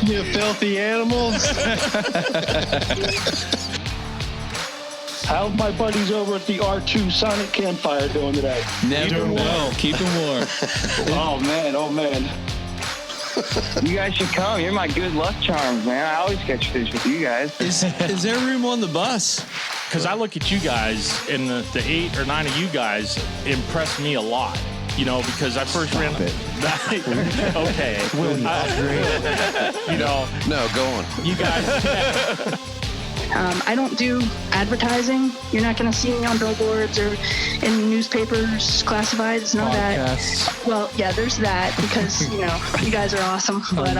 You filthy animals. How's my buddies over at the R2 Sonic Campfire doing today? Never well. Keep them warm. Oh, man. You guys should come. You're my good luck charms, man. I always catch fish with you guys. Is there room on the bus? Because I look at you guys, and the 8 or 9 of you guys impressed me a lot. You know, because I first ran. Okay. No, go on. You guys. I don't do advertising. You're not going to see me on billboards or in newspapers, classifieds, none of that. Well, yeah, there's that because, you guys are awesome. But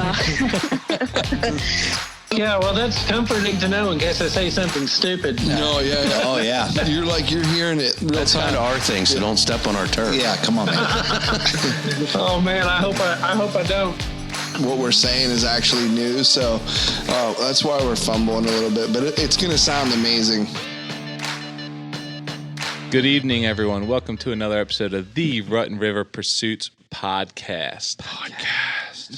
Yeah, well, that's comforting to know in case I say something stupid. No, yeah. Oh, yeah. You're hearing it real That's time. kind of our thing, so don't step on our turf. Yeah, come on, man. Oh, man, I hope I don't. What we're saying is actually new, so that's why we're fumbling a little bit, but it's going to sound amazing. Good evening, everyone. Welcome to another episode of the Rutten River Pursuits podcast.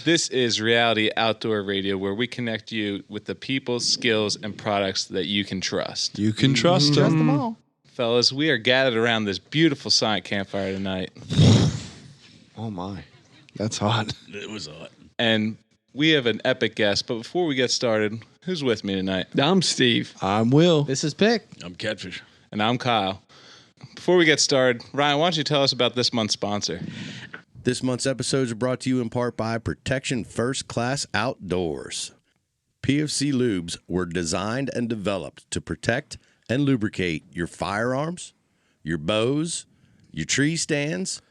This is reality outdoor radio where we connect you with the people, skills, and products that you can trust. You can trust them all. Fellas, we are gathered around this beautiful Sonic Campfire tonight. Oh, my. That's hot. It was hot. And we have an epic guest, but before we get started, who's with me tonight? I'm Steve. I'm Will. This is Pick. I'm Catfish. And I'm Kyle. Before we get started, Ryan, why don't you tell us about this month's sponsor? This month's episodes are brought to you in part by Protection First Class Outdoors. PFC lubes were designed and developed to protect and lubricate your firearms, your bows, your tree stands,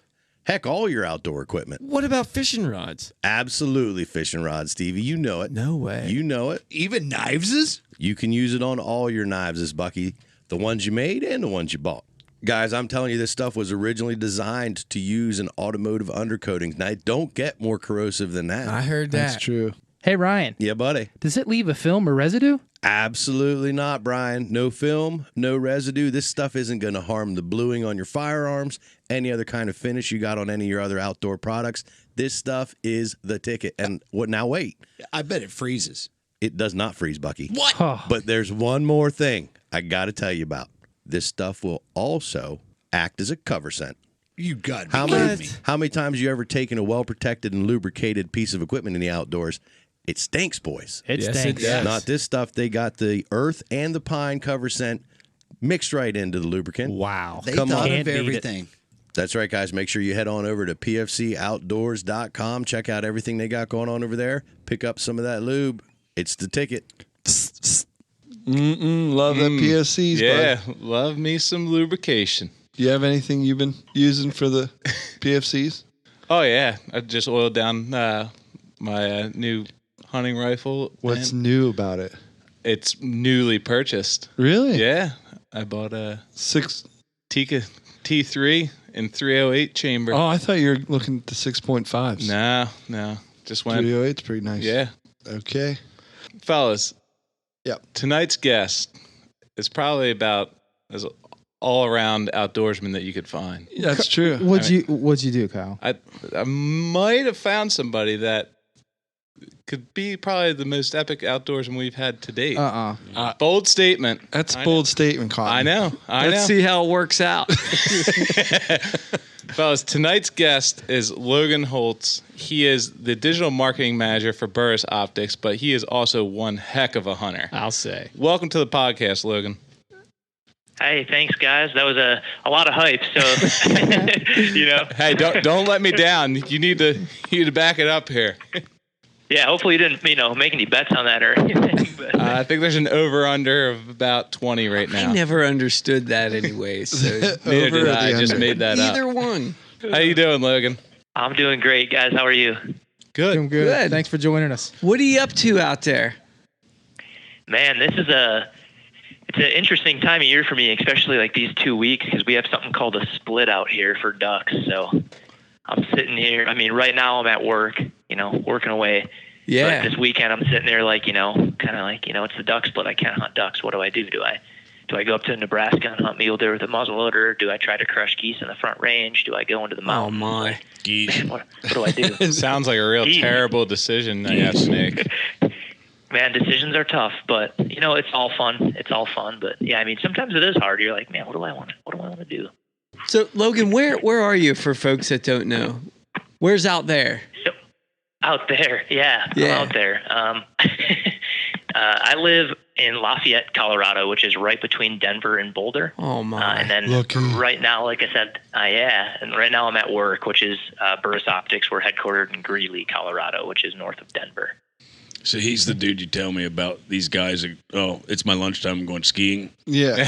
heck, all your outdoor equipment. What about fishing rods? Absolutely fishing rods, Stevie. You know it. No way. You know it. Even kniveses? You can use it on all your knives, Bucky. The ones you made and the ones you bought. Guys, I'm telling you, this stuff was originally designed to use in automotive undercoatings. Now, it don't get more corrosive than that. I heard that. That's true. Hey, Ryan. Yeah, buddy. Does it leave a film or residue? Absolutely not, Brian. No film, no residue. This stuff isn't going to harm the bluing on your firearms, any other kind of finish you got on any of your other outdoor products. This stuff is the ticket. And what? Now, wait. I bet it freezes. It does not freeze, Bucky. What? Oh. But there's one more thing I got to tell you about. This stuff will also act as a cover scent. You got How many times you ever taken a well-protected and lubricated piece of equipment in the outdoors? It stinks, boys. It stinks. does. Not this stuff. They got the earth and the pine cover scent mixed right into the lubricant. Wow. They Come thought on. of Can't beat it. everything. That's right, guys. Make sure you head on over to pfcoutdoors.com. Check out everything they got going on over there. Pick up some of that lube. It's the ticket. Love that PFCs, Yeah, bud. love me some lubrication. Do you have anything you've been using for the PFCs? Oh, yeah. I just oiled down my new hunting rifle. What's and new about it? It's newly purchased. Really? Yeah. I bought a 6. Tika T3 in 308 chamber. Oh, I thought you were looking at the 6.5s. No. Just went. 308's pretty nice. Yeah. Okay. Fellas. Yep. Tonight's guest is probably about as all-around outdoorsman that you could find. That's true. What'd you do, Kyle? I might have found somebody that could be probably the most epic outdoorsman we've had to date. Bold statement. That's a bold statement, Cotton. I know. Let's see how it works out. Fellas, tonight's guest is Logan Holtz. He is the digital marketing manager for Burris Optics, but he is also one heck of a hunter. I'll say. Welcome to the podcast, Logan. Hey, thanks, guys. That was a lot of hype. So, Hey, don't let me down. You need to back it up here. Yeah, hopefully you didn't, make any bets on that or anything. But. I think there's an over-under of about 20 right now. I never understood that anyway. So Neither did I. I just under. made that up. either one. How you doing, Logan? I'm doing great, guys. How are you? Good. Doing good. Thanks for joining us. What are you up to out there? Man, this is it's an interesting time of year for me, especially like these 2 weeks, because we have something called a split out here for ducks. So I'm sitting here. I mean, right now I'm at work, working away. Yeah. But this weekend I'm sitting there like, kind of like, it's the duck split. I can't hunt ducks. What do I do? Do I go up to Nebraska and hunt mule deer with a muzzleloader? Do I try to crush geese in the front range? Do I go into the mountains? Oh my. Geese. Man, what do I do? Sounds like a real terrible decision that you have to make. Man, decisions are tough, but it's all fun. It's all fun, but yeah, I mean, sometimes it is hard. You're like, man, what do I want to do? So, Logan, where are you for folks that don't know? Where's out there? So, out there, yeah. I'm out there. I live in Lafayette, Colorado, which is right between Denver and Boulder. Oh my! And then right now, like I said, and right now I'm at work, which is Burris Optics. We're headquartered in Greeley, Colorado, which is north of Denver. So he's the dude you tell me about. These guys it's my lunchtime, I'm going skiing. Yeah.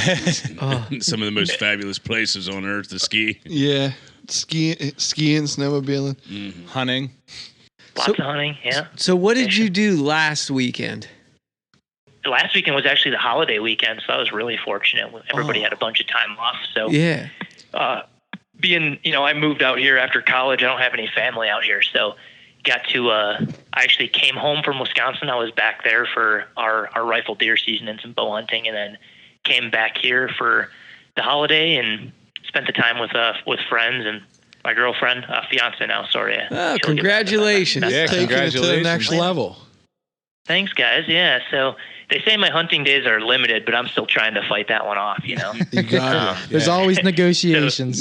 Some of the most fabulous places on earth to ski. Yeah. Skiing, snowmobiling. Mm-hmm. Hunting. Lots of hunting, yeah. So what did you do last weekend? Last weekend was actually the holiday weekend, so I was really fortunate. Everybody had a bunch of time off. So yeah. I moved out here after college. I don't have any family out here, so got to I actually came home from Wisconsin. I was back there for our rifle deer season and some bow hunting, and then came back here for the holiday and spent the time with friends and my girlfriend, fiance now. Sorry. Oh, congratulations! Yeah, congratulations. Taking it to the next level. Thanks, guys. Yeah, so they say my hunting days are limited, but I'm still trying to fight that one off. You got it. There's always negotiations.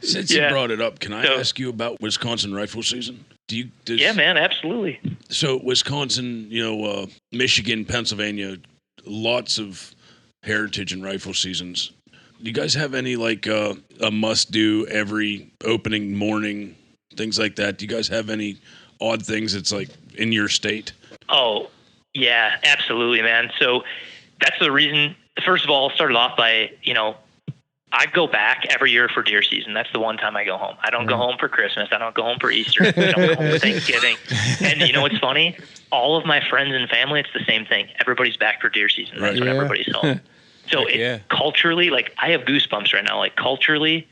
Since you brought it up, can I ask you about Wisconsin rifle season? Yeah, man, absolutely. So Wisconsin, Michigan, Pennsylvania, lots of heritage and rifle seasons. Do you guys have any a must do every opening morning, things like that? Do you guys have any odd things that's like in your state? Oh, yeah, absolutely, man. So that's the reason. First of all, started off by, I go back every year for deer season. That's the one time I go home. I don't go home for Christmas. I don't go home for Easter. I don't go home for Thanksgiving. And what's funny? All of my friends and family, it's the same thing. Everybody's back for deer season. That's when everybody's home. So culturally, I have goosebumps right now. Culturally,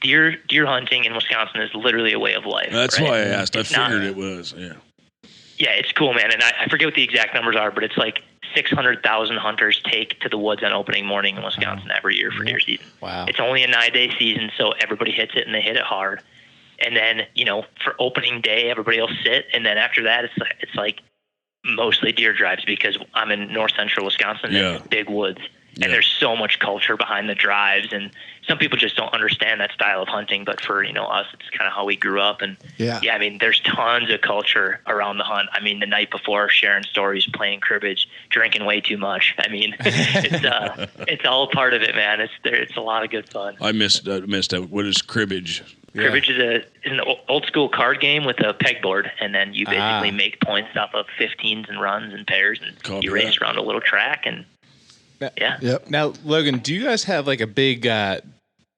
deer hunting in Wisconsin is literally a way of life. That's why I asked. I figured it was, yeah. Yeah, it's cool, man. And I forget what the exact numbers are, but it's 600,000 hunters take to the woods on opening morning in Wisconsin every year for deer season. Wow. It's only a 9-day season, so everybody hits it, and they hit it hard. And then, for opening day, everybody will sit. And then after that, it's mostly deer drives because I'm in north central Wisconsin and big woods. And there's so much culture behind the drives, and some people just don't understand that style of hunting. But for us, it's kind of how we grew up. And I mean, there's tons of culture around the hunt. I mean, the night before, sharing stories, playing cribbage, drinking way too much. I mean, it's all part of it, man. It's a lot of good fun. I missed out. What is cribbage? Cribbage is an old school card game with a pegboard, and then you basically make points off of 15s and runs and pairs, and you race around a little track and. Yeah. Yep. Now, Logan, do you guys have a big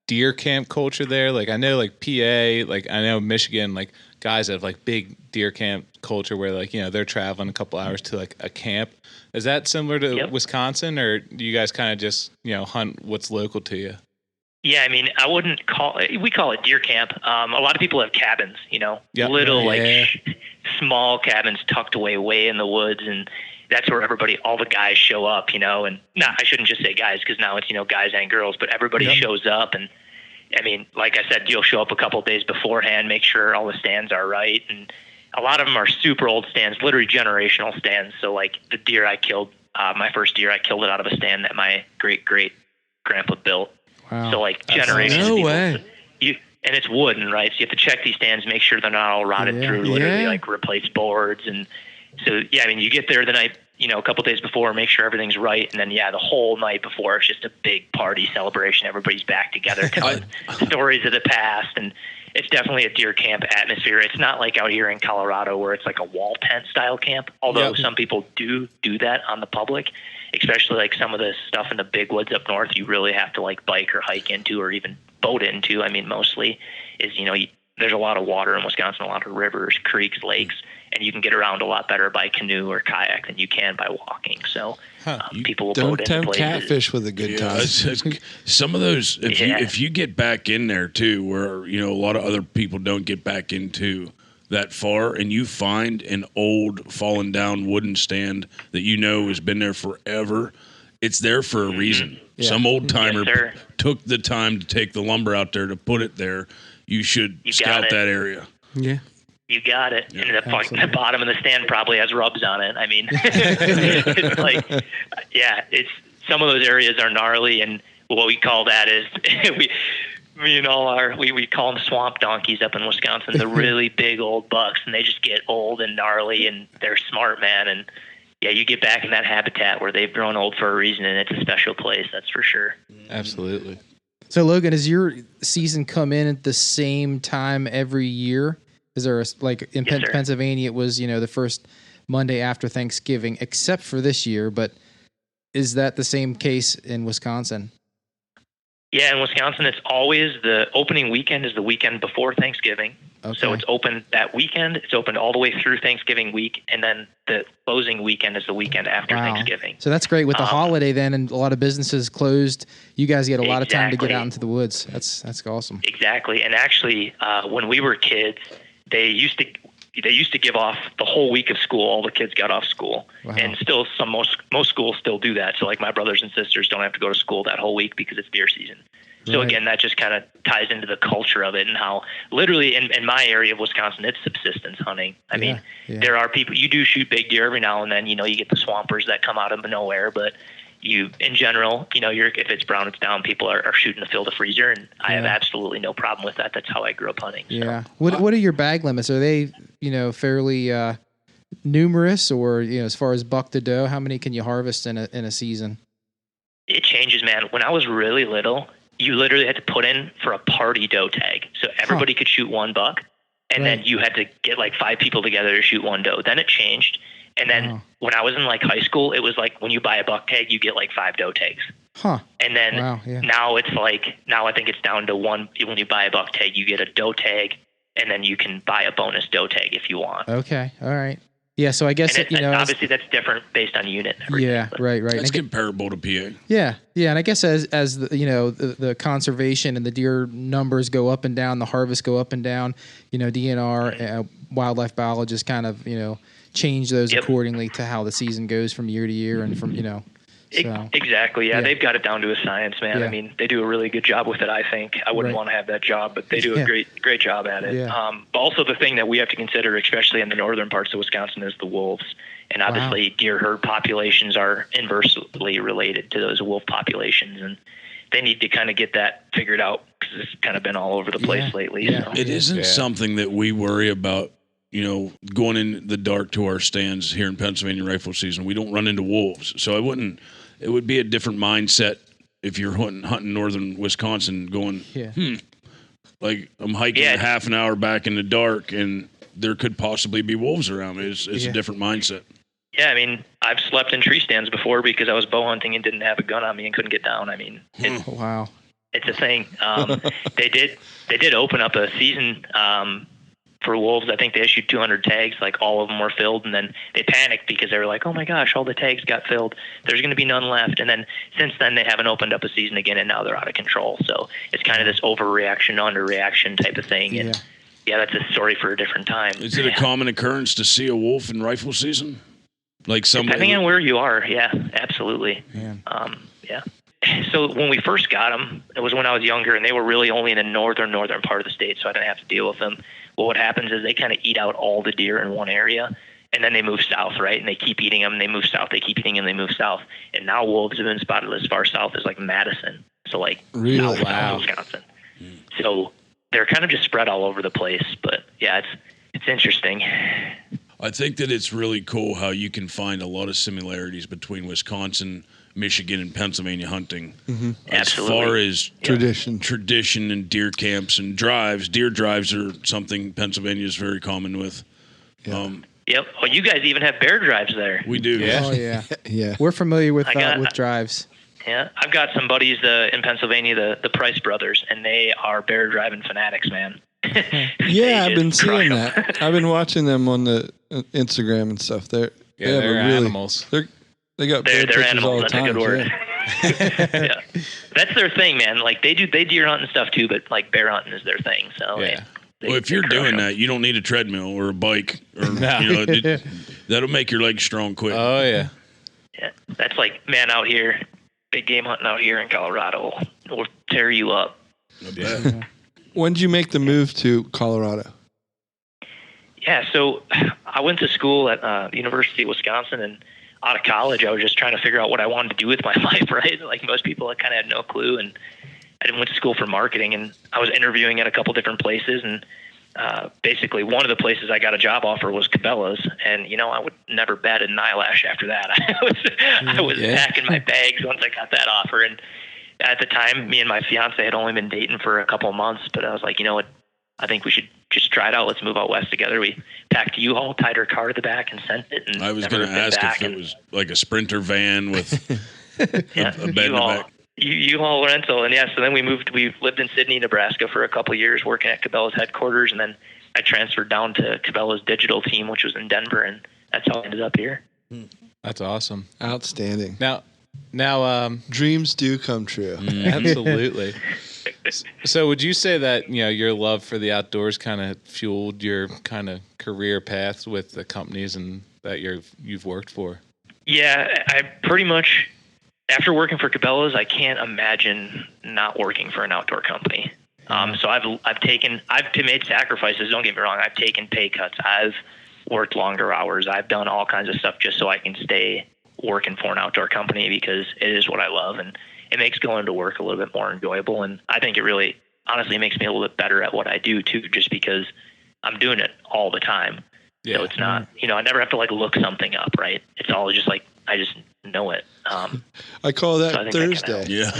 deer camp culture there? I know PA, I know Michigan, guys have big deer camp culture where they're traveling a couple hours to a camp. Is that similar to Wisconsin, or do you guys kind of just hunt what's local to you? Yeah, I mean, we call it deer camp. A lot of people have cabins, little small cabins tucked away way in the woods, and that's where all the guys show up, and I shouldn't just say guys because now it's, guys and girls, but everybody shows up. And I mean, like I said, you'll show up a couple of days beforehand, make sure all the stands are right. And a lot of them are super old stands, literally generational stands. So the deer I killed, my first deer, I killed it out of a stand that my great grandpa built. Wow. So generations. No of way. And it's wooden, right? So you have to check these stands, make sure they're not all rotted through, literally replace boards. And so, I mean, you get there the night, a couple days before, make sure everything's right. And then, the whole night before, it's just a big party celebration. Everybody's back together, telling stories of the past. And it's definitely a deer camp atmosphere. It's not like out here in Colorado where it's a wall tent style camp, although some people do that on the public, especially some of the stuff in the big woods up north you really have to bike or hike into or even boat into. I mean, mostly is, there's a lot of water in Wisconsin, a lot of rivers, creeks, lakes, and you can get around a lot better by canoe or kayak than you can by walking. So people will boat into places. Don't catfish with a good time. Some of those, if you get back in there too, where a lot of other people don't get back into that far, and you find an old fallen down wooden stand that has been there forever, it's there for a reason. Yeah. Some old timer took the time to take the lumber out there to put it there. You should scout that area. Yeah. You got it. And the bottom of the stand probably has rubs on it. I mean, it's like, yeah, it's some of those areas are gnarly, and what we call that is we call them swamp donkeys up in Wisconsin. They're really big old bucks, and they just get old and gnarly, and they're smart, man. And yeah, you get back in that habitat where they've grown old for a reason, and it's a special place. That's for sure. Absolutely. So Logan, does your season come in at the same time every year? Is there in Pennsylvania, it was, the first Monday after Thanksgiving, except for this year, but is that the same case in Wisconsin? Yeah, in Wisconsin, it's always the opening weekend is the weekend before Thanksgiving. Okay. So it's open that weekend. It's open all the way through Thanksgiving week, and then the closing weekend is the weekend after Thanksgiving. So that's great with the holiday then, and a lot of businesses closed. You guys get a lot of time to get out into the woods. That's awesome. Exactly, and actually, when we were kids, they used to give off the whole week of school. All the kids got off school, and still most schools still do that. So like my brothers and sisters don't have to go to school that whole week because it's deer season. So again, that just kind of ties into the culture of it and how literally in my area of Wisconsin, it's subsistence hunting. I mean, there are people, you do shoot big deer every now and then, you get the swampers that come out of nowhere, but in general, if it's brown, it's down, people are shooting to fill the freezer, and I have absolutely no problem with that. That's how I grew up hunting. So. Yeah. What are your bag limits? Are they, fairly numerous, or, as far as buck to doe, how many can you harvest in a season? It changes, man. When I was really little, you literally had to put in for a party doe tag. So everybody could shoot one buck, and then you had to get like 5 people together to shoot one doe. Then it changed. And then when I was in like high school, it was like when you buy a buck tag, you get like 5 doe tags. Huh. And then now it's like, I think it's down to 1. When you buy a buck tag, you get a doe tag, and then you can buy a bonus doe tag if you want. Okay. All right. Yeah. So I guess, obviously that's different based on unit. And everything, yeah. Right. That's comparable to PA. Yeah. Yeah. And I guess as the conservation and the deer numbers go up and down, the harvests go up and down, DNR, wildlife biologists kind of, change those accordingly to how the season goes from year to year and from, So, exactly. Yeah, they've got it down to a science, man. Yeah. I mean, they do a really good job with it, I think. I wouldn't want to have that job, but they do a great job at it. Yeah. But also the thing that we have to consider, especially in the northern parts of Wisconsin, is the wolves. And obviously deer herd populations are inversely related to those wolf populations. And they need to kind of get that figured out because it's kind of been all over the place lately. Yeah. So. It isn't something that we worry about. Going in the dark to our stands here in Pennsylvania rifle season, we don't run into wolves. So it would be a different mindset if you're hunting northern Wisconsin going, like I'm hiking a half an hour back in the dark and there could possibly be wolves around me. It's a different mindset. Yeah, I mean, I've slept in tree stands before because I was bow hunting and didn't have a gun on me and couldn't get down. I mean, wow. It's a thing. They did open up a season for wolves. I think they issued 200 tags, like all of them were filled, and then they panicked because they were like, oh my gosh, all the tags got filled. There's going to be none left. And then since then they haven't opened up a season again, and now they're out of control. So it's kind of this overreaction, underreaction type of thing. And that's a story for a different time. Is it a common occurrence to see a wolf in rifle season? Like depending on where you are. Yeah, absolutely. So when we first got them, it was when I was younger, and they were really only in the northern part of the state, so I didn't have to deal with them. Well, what happens is they kind of eat out all the deer in one area, and then they move south, right? And they keep eating them, and they move south. They keep eating them, and they move south. And now wolves have been spotted as far south as like Madison, so like south Wisconsin. So they're kind of just spread all over the place. But yeah, it's interesting. I think that it's really cool how you can find a lot of similarities between Wisconsin, Michigan, and Pennsylvania hunting. As far as tradition and deer camps and drives. Deer drives are something Pennsylvania is very common with. Yep. Well, you guys even have bear drives there. We do. Yeah. Oh yeah. Yeah. We're familiar with drives. Yeah, I've got some buddies in Pennsylvania, the Price brothers, and they are bear driving fanatics, man. Yeah, I've been seeing that. I've been watching them on the Instagram and stuff. They're animals. They got bear pictures animals. all the time. That's a good word. Yeah, that's their thing, man. Like they deer hunt and stuff too, but like bear hunting is their thing. So well, if you're doing that, you don't need a treadmill or a bike, or that'll make your legs strong quick. Oh yeah. Yeah, that's like out here, big game hunting out here in Colorado will tear you up. When did you make the move to Colorado? Yeah, so I went to school at the University of Wisconsin, and out of college, I was just trying to figure out what I wanted to do with my life, right? Like most people, I kind of had no clue, and I went to school for marketing, and I was interviewing at a couple different places, and basically one of the places I got a job offer was Cabela's, and I would never bat an eyelash after that. I was packing my bags once I got that offer, and at the time, me and my fiance had only been dating for a couple of months, but I was like, you know what? I think we should just try it out. Let's move out west together. We packed a U-Haul, tied her car to the back, and sent it. And I was going to ask if it was like a Sprinter van with a bed in the back. U-Haul rental. And so then we lived in Sydney, Nebraska for a couple of years working at Cabela's headquarters. And then I transferred down to Cabela's digital team, which was in Denver. And that's how I ended up here. That's awesome. Outstanding. Now, dreams do come true. Absolutely. So would you say that, your love for the outdoors kind of fueled your kind of career paths with the companies and that you've worked for? Yeah, I pretty much, after working for Cabela's, I can't imagine not working for an outdoor company. So I've made sacrifices. Don't get me wrong. I've taken pay cuts. I've worked longer hours. I've done all kinds of stuff just so I can stay working for an outdoor company because it is what I love, and it makes going to work a little bit more enjoyable. And I think it really, honestly, makes me a little bit better at what I do too, just because I'm doing it all the time. Yeah. So it's not, I never have to look something up, right? It's all just I just know it. I call that Thursday. Yeah.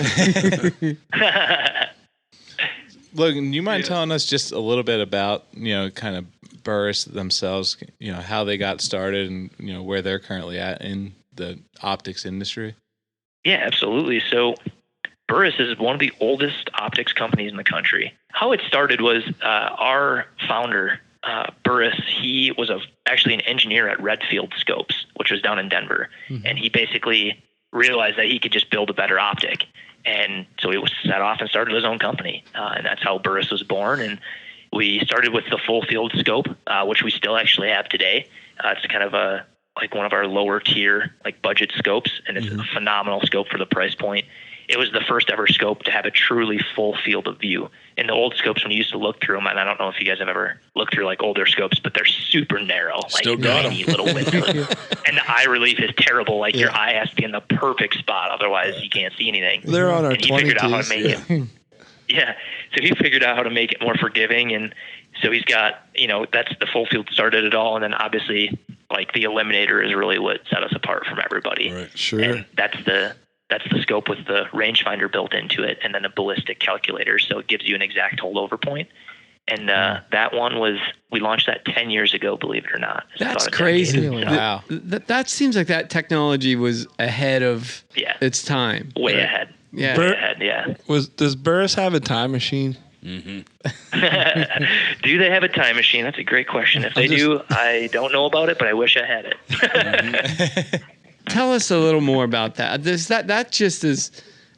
Logan, you mind telling us just a little bit about, kind of Burris themselves, how they got started and, where they're currently at in the optics industry? Yeah, absolutely. So Burris is one of the oldest optics companies in the country. How it started was our founder, Burris, he was actually an engineer at Redfield Scopes, which was down in Denver. Mm-hmm. And he basically realized that he could just build a better optic. And so he set off and started his own company. And that's how Burris was born. And we started with the full field scope, which we still actually have today. It's kind of one of our lower tier budget scopes, and it's a phenomenal scope for the price point. It was the first ever scope to have a truly full field of view. In the old scopes, when you used to look through them, and I don't know if you guys have ever looked through older scopes, but they're super narrow, still got tiny little windows. And the eye relief is terrible. Your eye has to be in the perfect spot, otherwise you can't see anything. They're on our 22s. He figured out how to make it. Yeah, so he figured out how to make it more forgiving, and so he's got, that's the full field started it all, and then obviously the Eliminator is really what set us apart from everybody. Right, sure. And that's the scope with the rangefinder built into it, and then a ballistic calculator, so it gives you an exact holdover point. And that one we launched that 10 years ago, believe it or not. That's crazy. Wow. That seems like that technology was ahead of its time. Way ahead. Yeah. Way ahead, yeah. Does Burris have a time machine? Mm-hmm. Do they have a time machine? That's a great question. If they do, I don't know about it, but I wish I had it. Tell us a little more about that. That just is,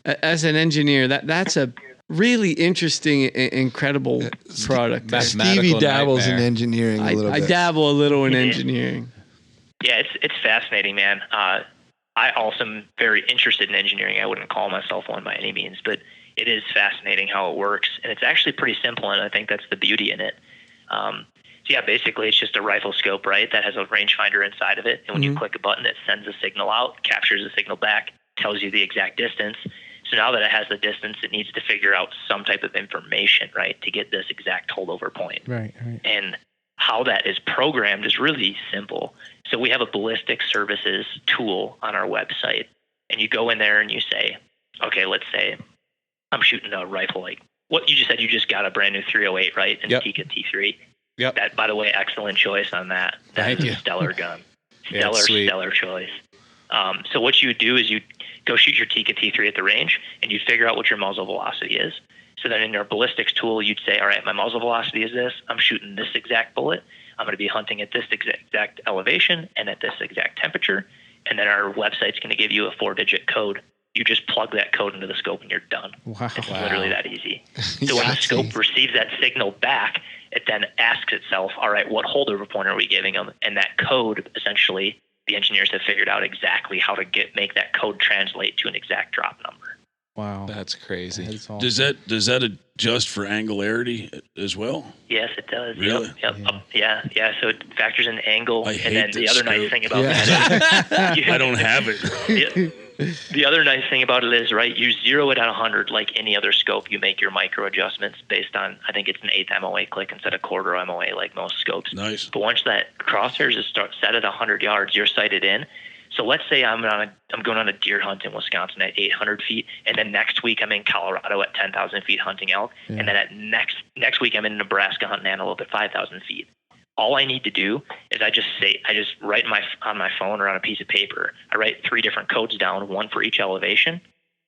as an engineer, that's a really interesting, incredible product. Stevie dabbles in engineering a little bit. I dabble a little in engineering. Yeah, it's fascinating, man. I also am very interested in engineering. I wouldn't call myself one by any means, but it is fascinating how it works, and it's actually pretty simple, and I think that's the beauty in it. So yeah, basically it's just a rifle scope, right, that has a rangefinder inside of it, and when you click a button, it sends a signal out, captures the signal back, tells you the exact distance. So now that it has the distance, it needs to figure out some type of information, right, to get this exact holdover point. Right. And how that is programmed is really simple. So we have a ballistic services tool on our website, and you go in there and you say, okay, let's say I'm shooting a rifle what you just said. You just got a brand new 308, right? And Tika T3. Yep. That, by the way, excellent choice on that. That's a stellar gun. Stellar choice. So what you would do is you go shoot your Tika T3 at the range, and you'd figure out what your muzzle velocity is. So then in your ballistics tool, you'd say, all right, my muzzle velocity is this. I'm shooting this exact bullet. I'm going to be hunting at this exact elevation and at this exact temperature. And then our website's going to give you a 4-digit code. You just plug that code into the scope and you're done. Wow. It's literally that easy. So when the scope receives that signal back, it then asks itself, all right, what holdover point are we giving them? And that code, essentially, the engineers have figured out exactly how to make that code translate to an exact drop number. Wow. That's crazy. That's awesome. Does that adjust for angularity as well? Yes, it does. Really? Yep. Yeah. So it factors in angle. I And hate then the this other nice scope. thing about that is I don't have it. the other nice thing about it is, right, you zero it at 100 like any other scope. You make your micro adjustments based on, I think it's an 1/8 MOA click instead of 1/4 MOA like most scopes. Nice. But once that crosshairs is set at 100 yards, you're sighted in. So let's say I'm going on a deer hunt in Wisconsin at 800 feet, and then next week I'm in Colorado at 10,000 feet hunting elk, and then at next week I'm in Nebraska hunting antelope at 5,000 feet. All I need to do is I just write on my phone or on a piece of paper. I write 3 different codes down, one for each elevation,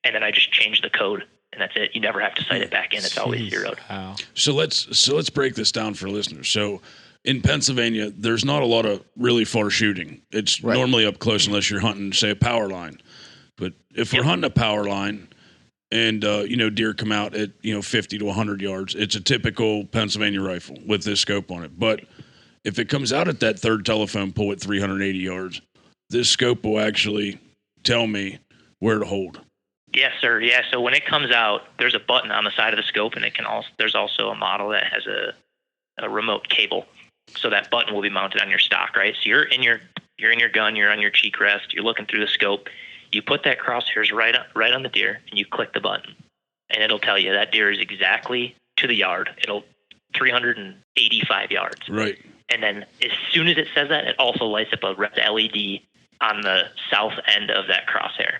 and then I just change the code, and that's it. You never have to sight it back in; it's always zeroed. Wow. So let's break this down for listeners. So in Pennsylvania, there's not a lot of really far shooting. It's normally up close unless you're hunting, say, a power line. But if we're hunting a power line and, deer come out at, 50 to 100 yards, it's a typical Pennsylvania rifle with this scope on it. But if it comes out at that third telephone pole at 380 yards, this scope will actually tell me where to hold. Yes, sir. Yeah. So when it comes out, there's a button on the side of the scope, and there's also a model that has a remote cable. So that button will be mounted on your stock, right? So you're in your gun, you're on your cheek rest, you're looking through the scope. You put that crosshairs right on the deer, and you click the button, and it'll tell you that deer is exactly to the yard. It'll 385 yards. Right. And then as soon as it says that, it also lights up a red LED on the south end of that crosshair.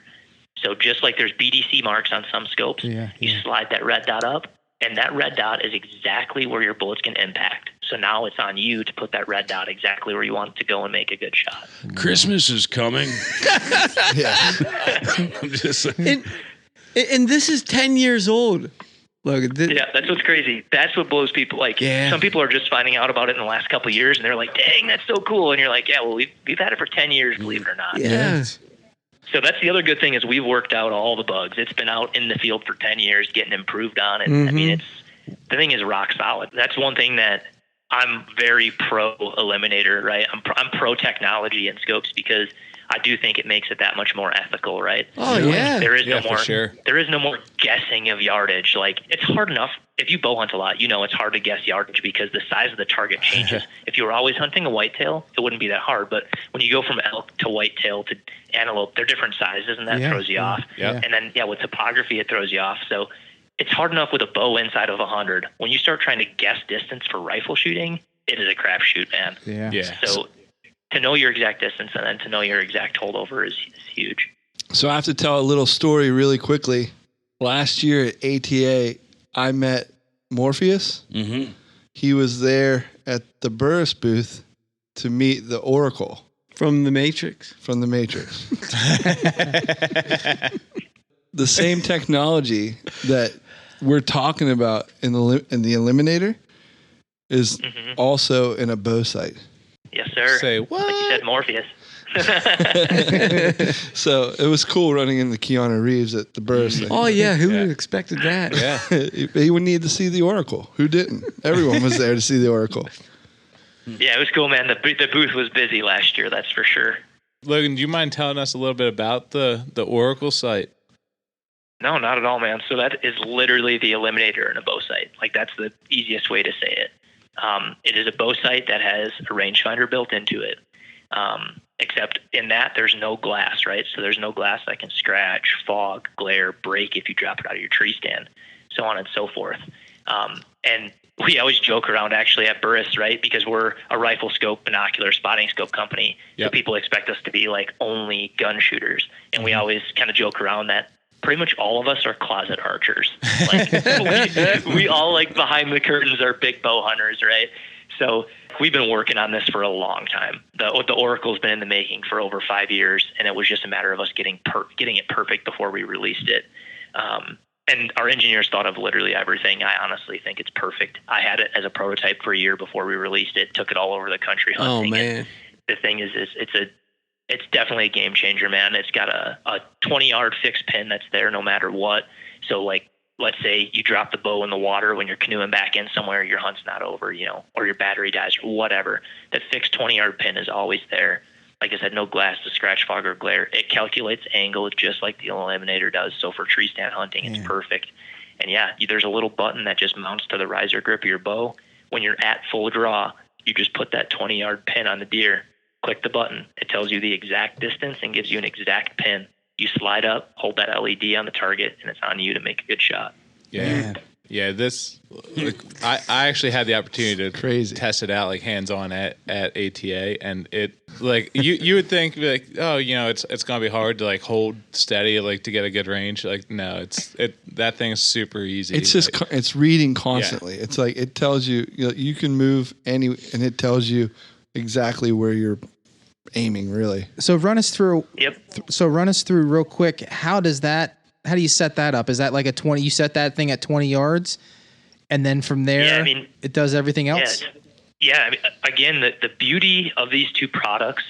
So just like there's BDC marks on some scopes, you slide that red dot up, and that red dot is exactly where your bullets can impact. So now it's on you to put that red dot exactly where you want it to go and make a good shot. Christmas is coming. I'm just saying. And this is 10 years old. Logan. Yeah, that's what's crazy. That's what blows people. Some people are just finding out about it in the last couple of years, and they're like, dang, that's so cool. And you're like, yeah, well, we've had it for 10 years, believe it or not. Yeah. So that's the other good thing is we've worked out all the bugs. It's been out in the field for 10 years, getting improved on. And I mean, the thing is rock solid. That's one thing that I'm very pro eliminator, right? I'm pro technology in scopes because I do think it makes it that much more ethical, right? Oh yeah. There is There is no more guessing of yardage. Like it's hard enough if you bow hunt a lot, it's hard to guess yardage because the size of the target changes. If you were always hunting a whitetail, it wouldn't be that hard. But when you go from elk to whitetail to antelope, they're different sizes, and that throws you off. Yeah. And then with topography, it throws you off. So it's hard enough with a bow inside of 100. When you start trying to guess distance for rifle shooting, it is a crapshoot, man. Yeah. So to know your exact distance and then to know your exact holdover is huge. So I have to tell a little story really quickly. Last year at ATA, I met Morpheus. Mm-hmm. He was there at the Burris booth to meet the Oracle. From the Matrix. The same technology that we're talking about in the Eliminator is also in a bow sight. Yes, sir. Say what? Like you said, Morpheus. So it was cool running into Keanu Reeves at the Burris thing. Oh yeah, who would have expected that? Yeah. He would need to see the Oracle. Who didn't? Everyone was there to see the Oracle. Yeah, it was cool, man. The booth was busy last year, that's for sure. Logan, do you mind telling us a little bit about the Oracle site? No, not at all, man. So that is literally the Eliminator in a bow sight. Like that's the easiest way to say it. It is a bow sight that has a rangefinder built into it. Except in that there's no glass, right? So there's no glass that can scratch, fog, glare, break if you drop it out of your tree stand, so on and so forth. And we always joke around actually at Burris, right? Because we're a rifle scope, binocular, spotting scope company. So people expect us to be like only gun shooters. And we always kind of joke around that pretty much all of us are closet archers. Like we all like behind the curtains are big bow hunters, right? So we've been working on this for a long time. The Oracle's been in the making for over 5 years, and it was just a matter of us getting it perfect before we released it. And our engineers thought of literally everything. I honestly think it's perfect. I had it as a prototype for a year before we released it. Took it all over the country hunting. Oh man! And the thing is it's definitely a game changer, man. It's got a 20-yard fixed pin that's there no matter what. So like, let's say you drop the bow in the water when you're canoeing back in somewhere, your hunt's not over, or your battery dies or whatever. That fixed 20-yard pin is always there. like I said, no glass to scratch, fog, or glare. It calculates angle just like the Eliminator does. So for tree stand hunting, it's perfect. And there's a little button that just mounts to the riser grip of your bow. When you're at full draw, you just put that 20-yard pin on the deer, click the button. It tells you the exact distance and gives you an exact pin. You slide up, hold that LED on the target, and it's on you to make a good shot. Yeah. Yeah, I actually had the opportunity to test it out, like hands-on at ATA, and it, like, you would think, like, oh, it's gonna be hard to, like, hold steady, like, to get a good range. Like, no, that thing is super easy. It's just it's reading constantly. It's like it tells you, you can move and it tells you exactly where you're aiming, really. So run us through. Yep. So run us through real quick. How do you set that up? Is that like a 20? You set that thing at 20 yards, and then from there, it does everything else. Yeah. I mean, again, the beauty of these two products,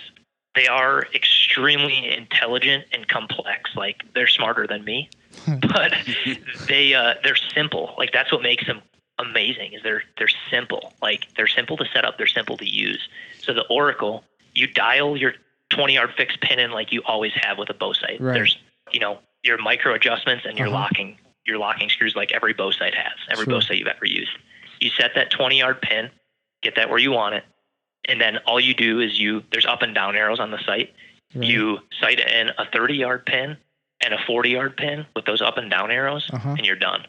they are extremely intelligent and complex. Like, they're smarter than me, but they're simple. Like, that's what makes them amazing. Is they're simple. Like, they're simple to set up. They're simple to use. So the Oracle, you dial your 20-yard fixed pin in like you always have with a bow sight. Right. There's your micro adjustments and your locking screws like every bow sight has, every bow sight you've ever used. You set that 20-yard pin, get that where you want it, and then all you do is there's up and down arrows on the sight. Right. You sight in a 30-yard pin and a 40-yard pin with those up and down arrows, and you're done.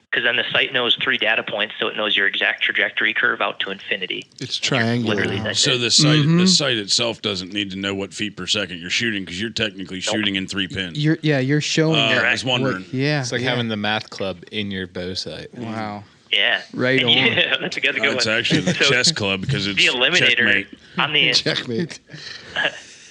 Because then the sight knows 3 data points, so it knows your exact trajectory curve out to infinity. It's triangular. So the sight itself doesn't need to know what feet per second you're shooting, because you're technically shooting in 3 pins. You're showing. I was wondering. It's like having the math club in your bow sight. Wow. Yeah. Right on. Yeah, that's a good one. It's actually the chess club, because it's the Eliminator. checkmate. Checkmate.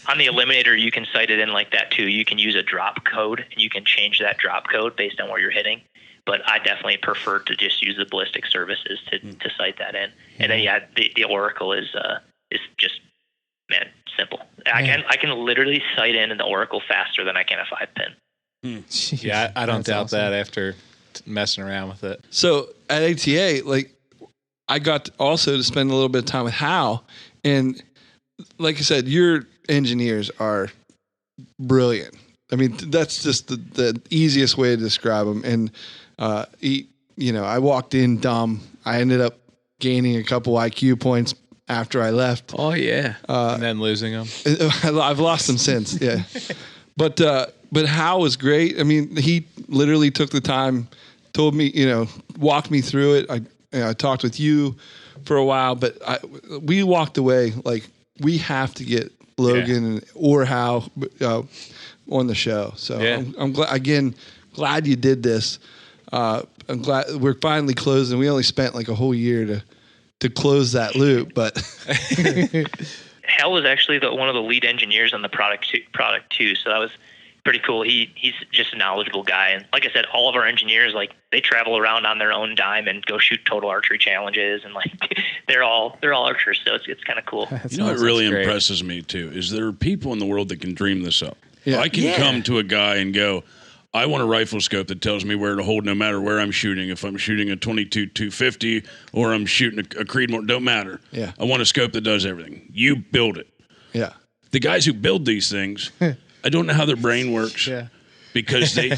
On the Eliminator, you can sight it in like that too. You can use a drop code, and you can change that drop code based on where you're hitting. But I definitely prefer to just use the ballistic services to sight that in. And then the Oracle is just simple. Man. I can literally sight in the Oracle faster than I can a 5-pin. Yeah, I don't doubt that after messing around with it. So at ATA, like, I got also to spend a little bit of time with Hal, and like I said, your engineers are brilliant. I mean, that's just the easiest way to describe them. And I walked in dumb. I ended up gaining a couple IQ points after I left. Oh yeah, and then losing them. I've lost them since. Yeah, but Hal was great. I mean, he literally took the time, told me, walked me through it. I talked with you for a while, but we walked away like, we have to get Logan or Hal on the show. So I'm glad you did this. I'm glad we're finally closing. We only spent like a whole year to close that loop, but Hal was actually one of the lead engineers on the product too. So that was pretty cool. He's just a knowledgeable guy, and like I said, all of our engineers, like, they travel around on their own dime and go shoot total archery challenges, and like they're all archers. So it's kind of cool. What really impresses me too is there are people in the world that can dream this up. Yeah. I can come to a guy and go, I want a rifle scope that tells me where to hold no matter where I'm shooting. If I'm shooting a 22-250 or I'm shooting a Creedmoor, don't matter. Yeah. I want a scope that does everything. You build it. Yeah. The guys who build these things, I don't know how their brain works. Yeah. Because they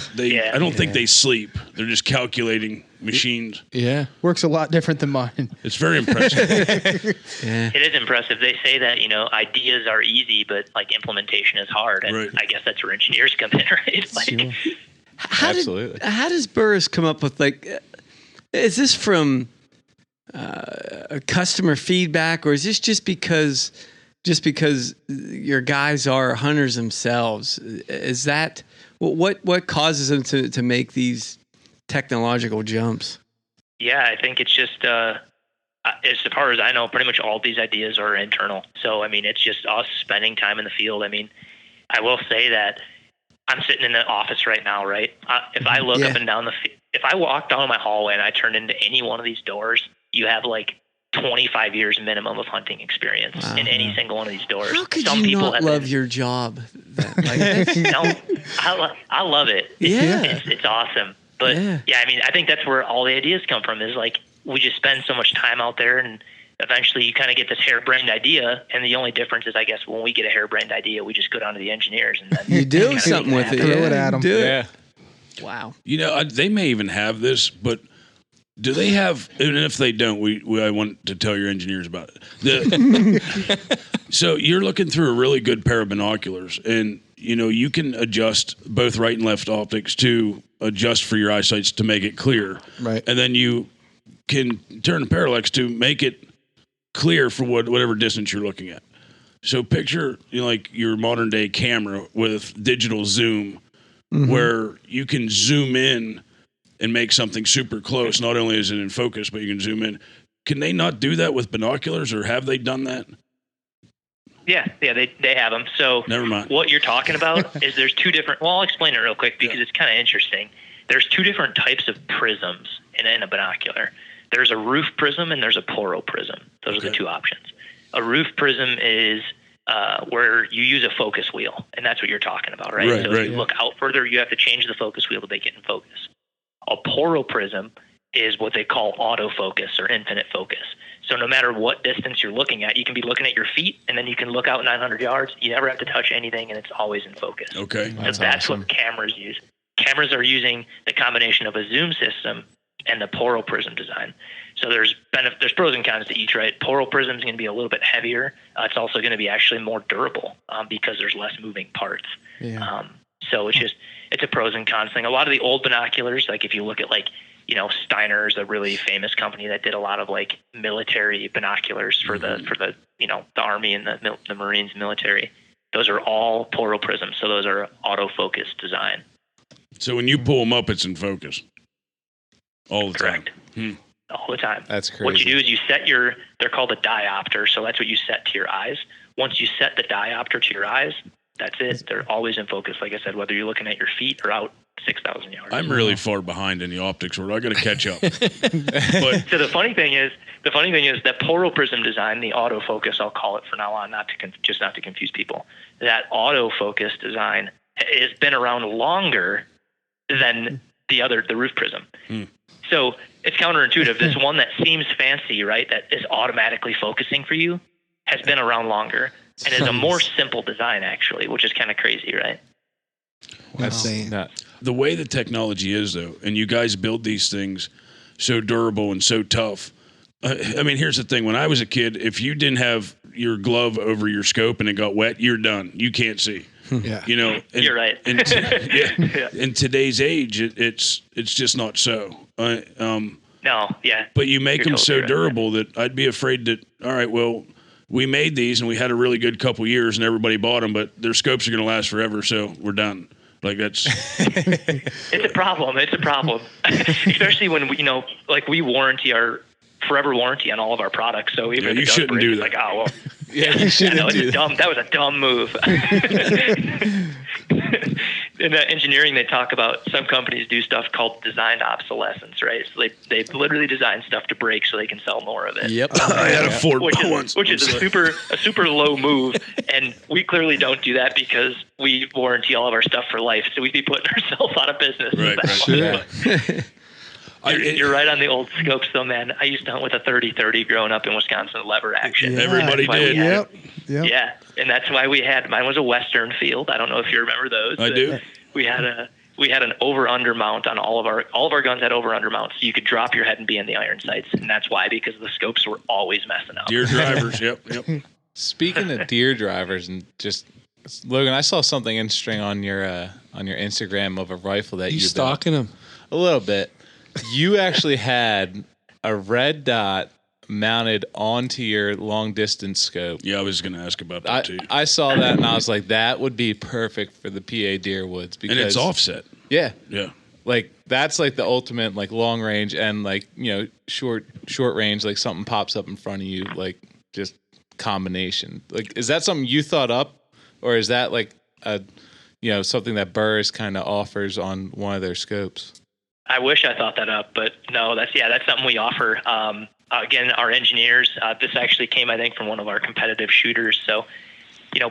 I don't think they sleep. They're just calculating machines. Yeah. Works a lot different than mine. It's very impressive. It is impressive. They say that, ideas are easy, but like implementation is hard. And I guess that's where engineers come in, right? Like, Absolutely. How does Burris come up with, like, is this from customer feedback, or is this just because your guys are hunters themselves? Is that what causes them to make these technological jumps? Yeah, I think it's just as far as I know, pretty much all these ideas are internal. So I mean, it's just us spending time in the field. I mean, I will say that I'm sitting in the office right now, right? If I look up and down if I walk down my hallway and I turn into any one of these doors, you have like 25 years minimum of hunting experience in any single one of these doors. How could you not love your job? No, I love it. It's awesome. But I mean, I think that's where all the ideas come from, is like, we just spend so much time out there, and eventually you kind of get this harebrained idea, and the only difference is, I guess, when we get a harebrained idea, we just go down to the engineers and then you do something with it. Throw it at them. Do it. Yeah. Wow. You know, they may even have this, but do they have? And if they don't, I want to tell your engineers about it. So you're looking through a really good pair of binoculars, and you know you can adjust both right and left optics to adjust for your eyesight to make it clear. Right. And then you can turn the parallax to make it clear for whatever distance you're looking at. So picture like your modern day camera with digital zoom, where you can zoom in and make something super close. Not only is it in focus, but you can zoom in. Can they not do that with binoculars, or have they done that? Yeah, they have them. So Never mind. What you're talking about is there's two different. Well, I'll explain it real quick because it's kind of interesting. There's two different types of prisms in a binocular. There's a roof prism and there's a poro prism. Those are the two options. A roof prism is where you use a focus wheel, and that's what you're talking about, right? So if you look out further, you have to change the focus wheel to make it in focus. A poro prism is what they call autofocus or infinite focus. So no matter what distance you're looking at, you can be looking at your feet, and then you can look out 900 yards. You never have to touch anything, and it's always in focus. Okay. That's awesome. What cameras use. Cameras are using the combination of a zoom system and the poro prism design. So there's pros and cons to each, right? Poro prism is going to be a little bit heavier. It's also going to be actually more durable because there's less moving parts. Yeah. So it's a pros and cons thing. A lot of the old binoculars, like if you look at Steiner's a really famous company that did a lot of military binoculars for the Army and the Marines military. Those are all poro prisms. So those are autofocus design. So when you pull them up, it's in focus all the Correct. time. All the time. That's crazy. What you do is you set they're called a diopter. So that's what you set to your eyes. Once you set the diopter to your eyes, that's it. They're always in focus. Like I said, whether you're looking at your feet or out 6,000 yards. I'm really far behind in the optics world. I got to catch up. But so the funny thing is that poro prism design, the autofocus, I'll call it for now on, not to confuse people. That autofocus design has been around longer than the roof prism. So it's counterintuitive. This one that seems fancy, right, that is automatically focusing for you, has been around longer and is a more simple design, actually, which is kind of crazy, right? That's the way the technology is, though, and you guys build these things so durable and so tough. I mean, here's the thing. When I was a kid, if you didn't have your glove over your scope and it got wet, you're done. You can't see. Yeah. You're right. In today's age, it's just not so. No, yeah. But you make them so totally right. durable that I'd be afraid that, all right, well, we made these and we had a really good couple years and everybody bought them, but their scopes are going to last forever, so we're done. Like that's It's a problem. Especially when we warranty our forever warranty on all of our products. So even if you shouldn't do that. Like, oh well. Yeah, you shouldn't do that. That was a dumb move. In engineering, they talk about some companies do stuff called designed obsolescence, right? So they literally design stuff to break so they can sell more of it. Yep. I had a Ford once. Which is a super low move, and we clearly don't do that because we warranty all of our stuff for life. So we'd be putting ourselves out of business. Right. You're right on the old scopes, though, man. I used to hunt with a 30-30 growing up in Wisconsin, lever action. Yeah. Everybody did. Yep. Yeah, and that's why mine was a Western field. I don't know if you remember those. I do. We had an over-under mount on all of our guns had over-under mounts, so you could drop your head and be in the iron sights, and that's why, because the scopes were always messing up. Deer drivers, yep. Speaking of deer drivers, and just Logan, I saw something interesting on your Instagram of a rifle that you stalking them a little bit. You actually had a red dot mounted onto your long distance scope. Yeah, I was going to ask about that too. I saw that and I was like, that would be perfect for the PA deer woods because and it's offset. Yeah. Like that's like the ultimate long range and short range, like something pops up in front of you, like just combination. Like, is that something you thought up, or is that like a something that Burris kind of offers on one of their scopes? I wish I thought that up, but no, that's something we offer. Again, our engineers, this actually came, I think, from one of our competitive shooters. So,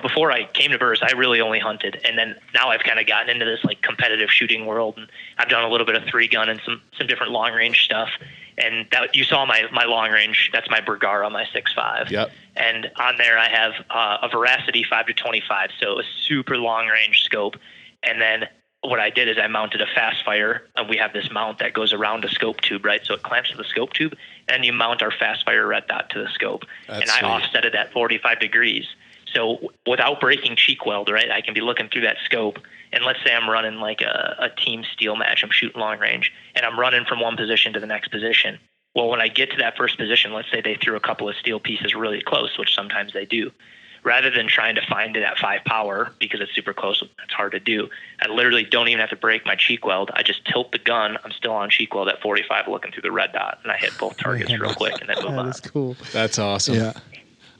before I came to Burris, I really only hunted. And then now I've kind of gotten into this competitive shooting world, and I've done a little bit of 3-gun and some different long range stuff. And that you saw my long range. That's my Bergara, my 6.5. Yep. And on there I have a Veracity 5-25, so a super long range scope. And then what I did is I mounted a fast fire, and we have this mount that goes around a scope tube, right? So it clamps to the scope tube, and you mount our fast fire red dot to the scope. That's and I sweet. offset it at 45 degrees. So without breaking cheek weld, right, I can be looking through that scope. And let's say I'm running like a team steel match. I'm shooting long range, and I'm running from one position to the next position. Well, when I get to that first position, let's say they threw a couple of steel pieces really close, which sometimes they do. Rather than trying to find it at 5 power because it's super close, it's hard to do. I literally don't even have to break my cheek weld. I just tilt the gun. I'm still on cheek weld at 45 looking through the red dot, and I hit both targets real quick and then move on. That's cool. That's awesome. Yeah.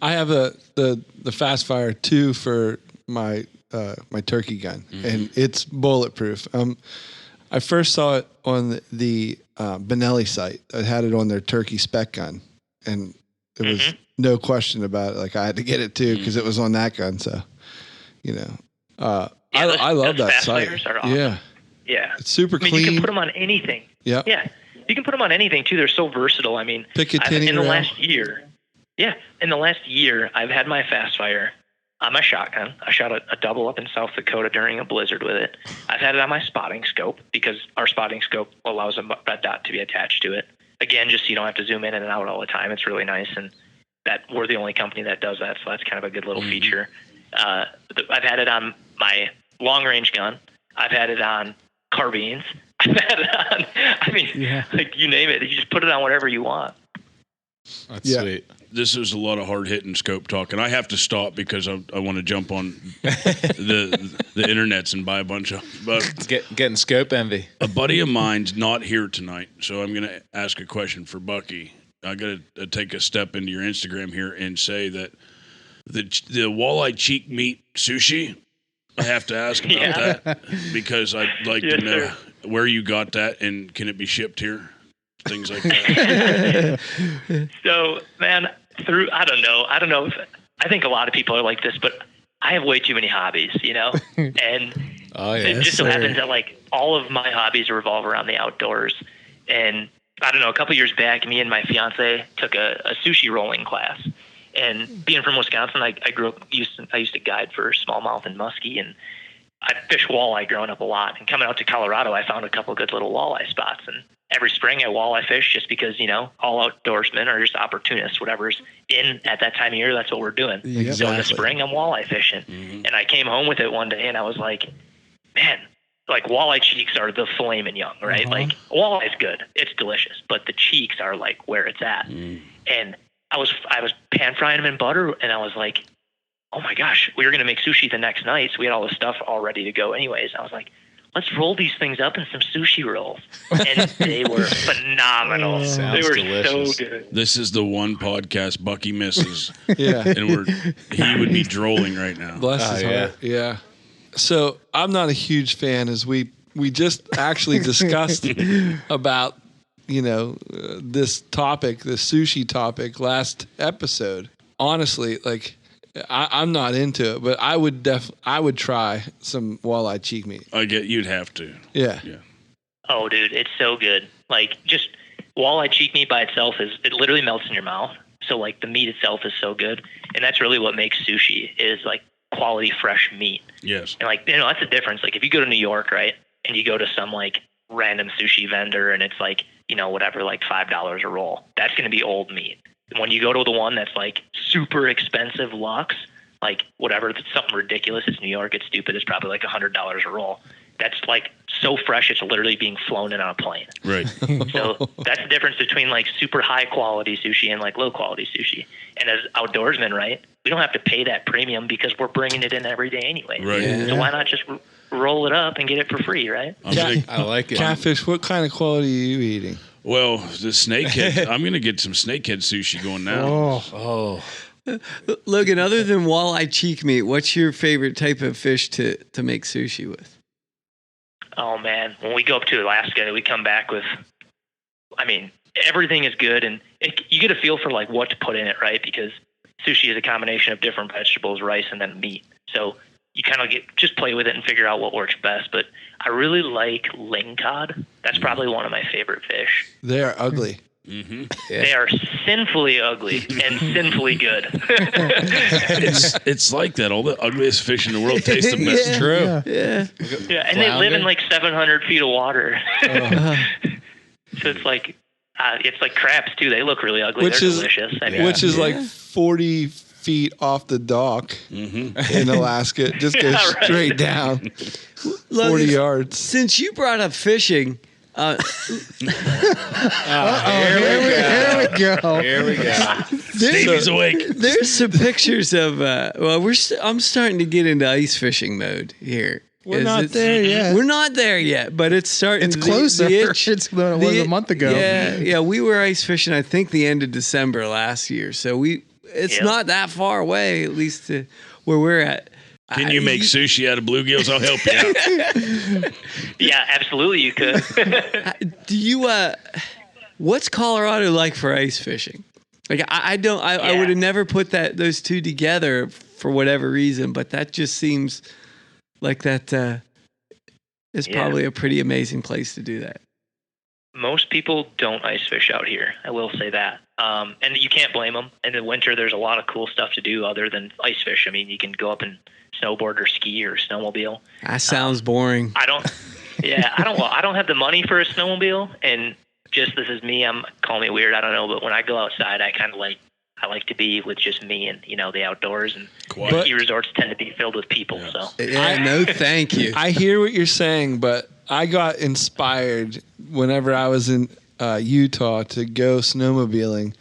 I have the Fast Fire 2 for my my turkey gun, and it's bulletproof. I first saw it on the Benelli site. I had it on their turkey spec gun, and it was no question about it. Like, I had to get it too because it was on that gun. So, I love that site. Are awesome. Yeah, it's super clean. You can put them on anything. Yeah, you can put them on anything too. They're so versatile. I mean, in the last year, I've had my fast fire on my shotgun. I shot a double up in South Dakota during a blizzard with it. I've had it on my spotting scope because our spotting scope allows a red dot to be attached to it. Again, just so you don't have to zoom in and out all the time. It's really nice, and that we're the only company that does that, so that's kind of a good little feature. I've had it on my long range gun. I've had it on carbines. I've had it on, like you name it. You just put it on whatever you want. That's sweet. This is a lot of hard hitting scope talk, and I have to stop because I want to jump on the internets and buy a bunch of. But getting scope envy. A buddy of mine's not here tonight, so I'm going to ask a question for Bucky. I got to take a step into your Instagram here and say that the walleye cheek meat sushi. I have to ask about that because I'd like to know where you got that and can it be shipped here? Things like that. So, man, I don't know if I think a lot of people are like this, but I have way too many hobbies, and it just so happens that like all of my hobbies revolve around the outdoors. And I don't know, a couple years back, me and my fiance took a sushi rolling class. And being from Wisconsin, I used to guide for smallmouth and muskie, and I fished walleye growing up a lot. And coming out to Colorado, I found a couple good little walleye spots. And every spring I walleye fish just because, all outdoorsmen are just opportunists. Whatever's in at that time of year, that's what we're doing. Exactly. So in the spring, I'm walleye fishing. And I came home with it one day, and I was like, man, like walleye cheeks are the filet mignon, right? Like walleye's good. It's delicious. But the cheeks are like where it's at. And I was pan frying them in butter, and I was like, oh my gosh, we were going to make sushi the next night. So we had all the stuff all ready to go anyways. I was like, let's roll these things up in some sushi rolls. And they were phenomenal. They were delicious. So good. This is the one podcast Bucky misses. And he would be drooling right now. Bless his heart. Yeah. So I'm not a huge fan, as we just actually discussed about, this topic, the sushi topic last episode. Honestly, like, I'm not into it, but I would try some walleye cheek meat. You'd have to. Yeah. Oh, dude, it's so good. Like, just walleye cheek meat by itself it literally melts in your mouth. So like the meat itself is so good, and that's really what makes sushi is like quality fresh meat. Yes. And like that's the difference. Like if you go to New York, right, and you go to some like random sushi vendor and it's like whatever, like $5 a roll, that's going to be old meat. When you go to the one that's like super expensive luxe, like whatever, it's something ridiculous, it's New York, it's stupid, it's probably like $100 a roll. That's like so fresh, it's literally being flown in on a plane. Right. So that's the difference between like super high quality sushi and like low quality sushi. And as outdoorsmen, right, we don't have to pay that premium because we're bringing it in every day anyway. Right. Yeah. So why not just roll it up and get it for free, right? I like it. Catfish, what kind of quality are you eating? Well, the snakehead. I'm going to get some snakehead sushi going now. Oh. Logan, other than walleye cheek meat, what's your favorite type of fish to make sushi with? Oh, man. When we go up to Alaska, we come back with, everything is good. And you get a feel for, like, what to put in it, right? Because sushi is a combination of different vegetables, rice, and then meat. So you kind of just play with it and figure out what works best. But I really like lingcod. That's probably one of my favorite fish. They are ugly. Mm-hmm. They are sinfully ugly and sinfully good. It's like that. All the ugliest fish in the world taste the best. It's true. Yeah, and they live in like 700 feet of water. So it's like crabs too. They look really ugly. They're delicious. Which is like 40 feet off the dock in Alaska. It just goes straight down 40 yards. Since you brought up fishing, here we go. Stevie's awake. There's some pictures of. I'm starting to get into ice fishing mode here. We're not there yet. We're not there yet, but it's starting. It's closer. It's it was a month ago. Yeah. We were ice fishing. I think the end of December last year. So it's not that far away, at least to where we're at. Can you make sushi out of bluegills? I'll help you out. Yeah, absolutely, you could. Do you? What's Colorado like for ice fishing? Like I would have never put those two together for whatever reason, but that just seems like that is probably a pretty amazing place to do that. Most people don't ice fish out here. I will say that. And you can't blame them. In the winter, there's a lot of cool stuff to do other than ice fish. I mean, you can go up and snowboard or ski or snowmobile. That sounds boring. I don't have the money for a snowmobile, and just this is me. Call me weird. I don't know, but when I go outside, I like to be with just me and the outdoors, and ski resorts tend to be filled with people. Yeah. So no, thank you. I hear what you're saying, but I got inspired whenever I was in Utah to go snowmobiling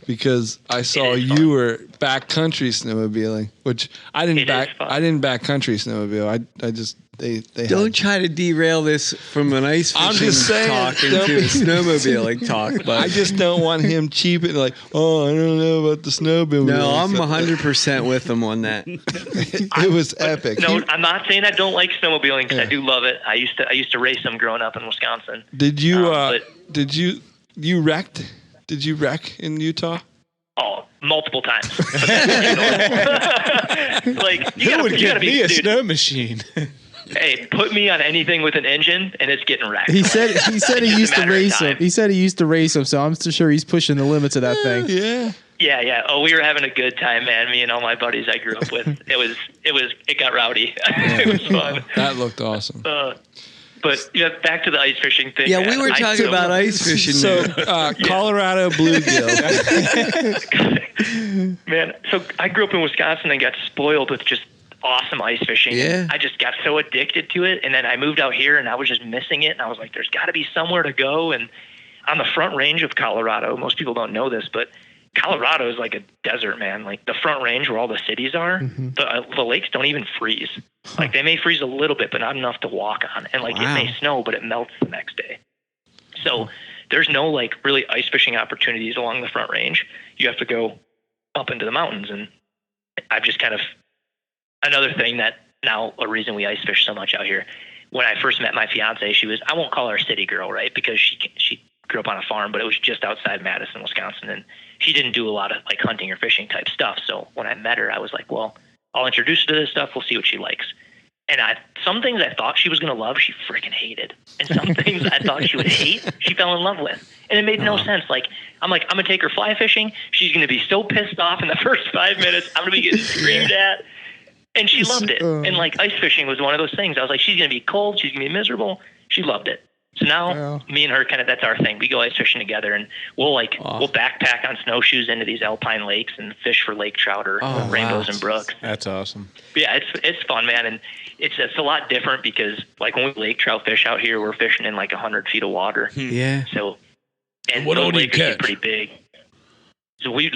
because I saw you were backcountry snowmobiling, which I didn't backcountry snowmobile. I just they don't try to derail this from an ice fishing talk into a snowmobiling talk. But I just don't want him cheaping I don't know about the snowmobile. No, I'm 100% with him on that. It was epic. No, I'm not saying I don't like snowmobiling because I do love it. I used to race them growing up in Wisconsin. Did you wrecked? Did you wreck in Utah? Oh, multiple times. Like you would give me a snow machine. Hey, put me on anything with an engine, and it's getting wrecked. He said he used to race him. He said he used to race him, so I'm still sure he's pushing the limits of that thing. Yeah. Yeah. Oh, we were having a good time, man. Me and all my buddies I grew up with. It got rowdy. It was fun. That looked awesome. But back to the ice fishing thing. Yeah, we were talking about ice fishing. So, Colorado bluegill. Man, so I grew up in Wisconsin and got spoiled with just awesome ice fishing. Yeah. I just got so addicted to it, and then I moved out here and I was just missing it, and I was like, there's got to be somewhere to go. And on the Front Range of Colorado, most people don't know this, but Colorado is like a desert, man. Like the Front Range where all the cities are, the lakes don't even freeze. Like they may freeze a little bit, but not enough to walk on. And like it may snow, but it melts the next day. So there's no like really ice fishing opportunities along the Front Range. You have to go up into the mountains. And I've just kind of, another thing that now a reason we ice fish so much out here. When I first met my fiance, I won't call her a city girl, right? Because she grew up on a farm, but it was just outside Madison, Wisconsin. And she didn't do a lot of like hunting or fishing type stuff. So when I met her, I was like, well, I'll introduce her to this stuff. We'll see what she likes. And some things I thought she was going to love, she freaking hated. And some things I thought she would hate, she fell in love with. And it made no sense. Like, I'm going to take her fly fishing. She's going to be so pissed off in the first 5 minutes. I'm going to be getting screamed at. And she loved it. And like ice fishing was one of those things. I was like, she's going to be cold. She's going to be miserable. She loved it. So now me and her that's our thing. We go ice fishing together, and we'll backpack on snowshoes into these alpine lakes and fish for lake trout or rainbows and brooks. That's awesome. Yeah, it's fun, man. And it's a lot different because like when we lake trout fish out here, we're fishing in like 100 feet of water. Yeah. So, and what those do you lakes catch? are pretty big. So we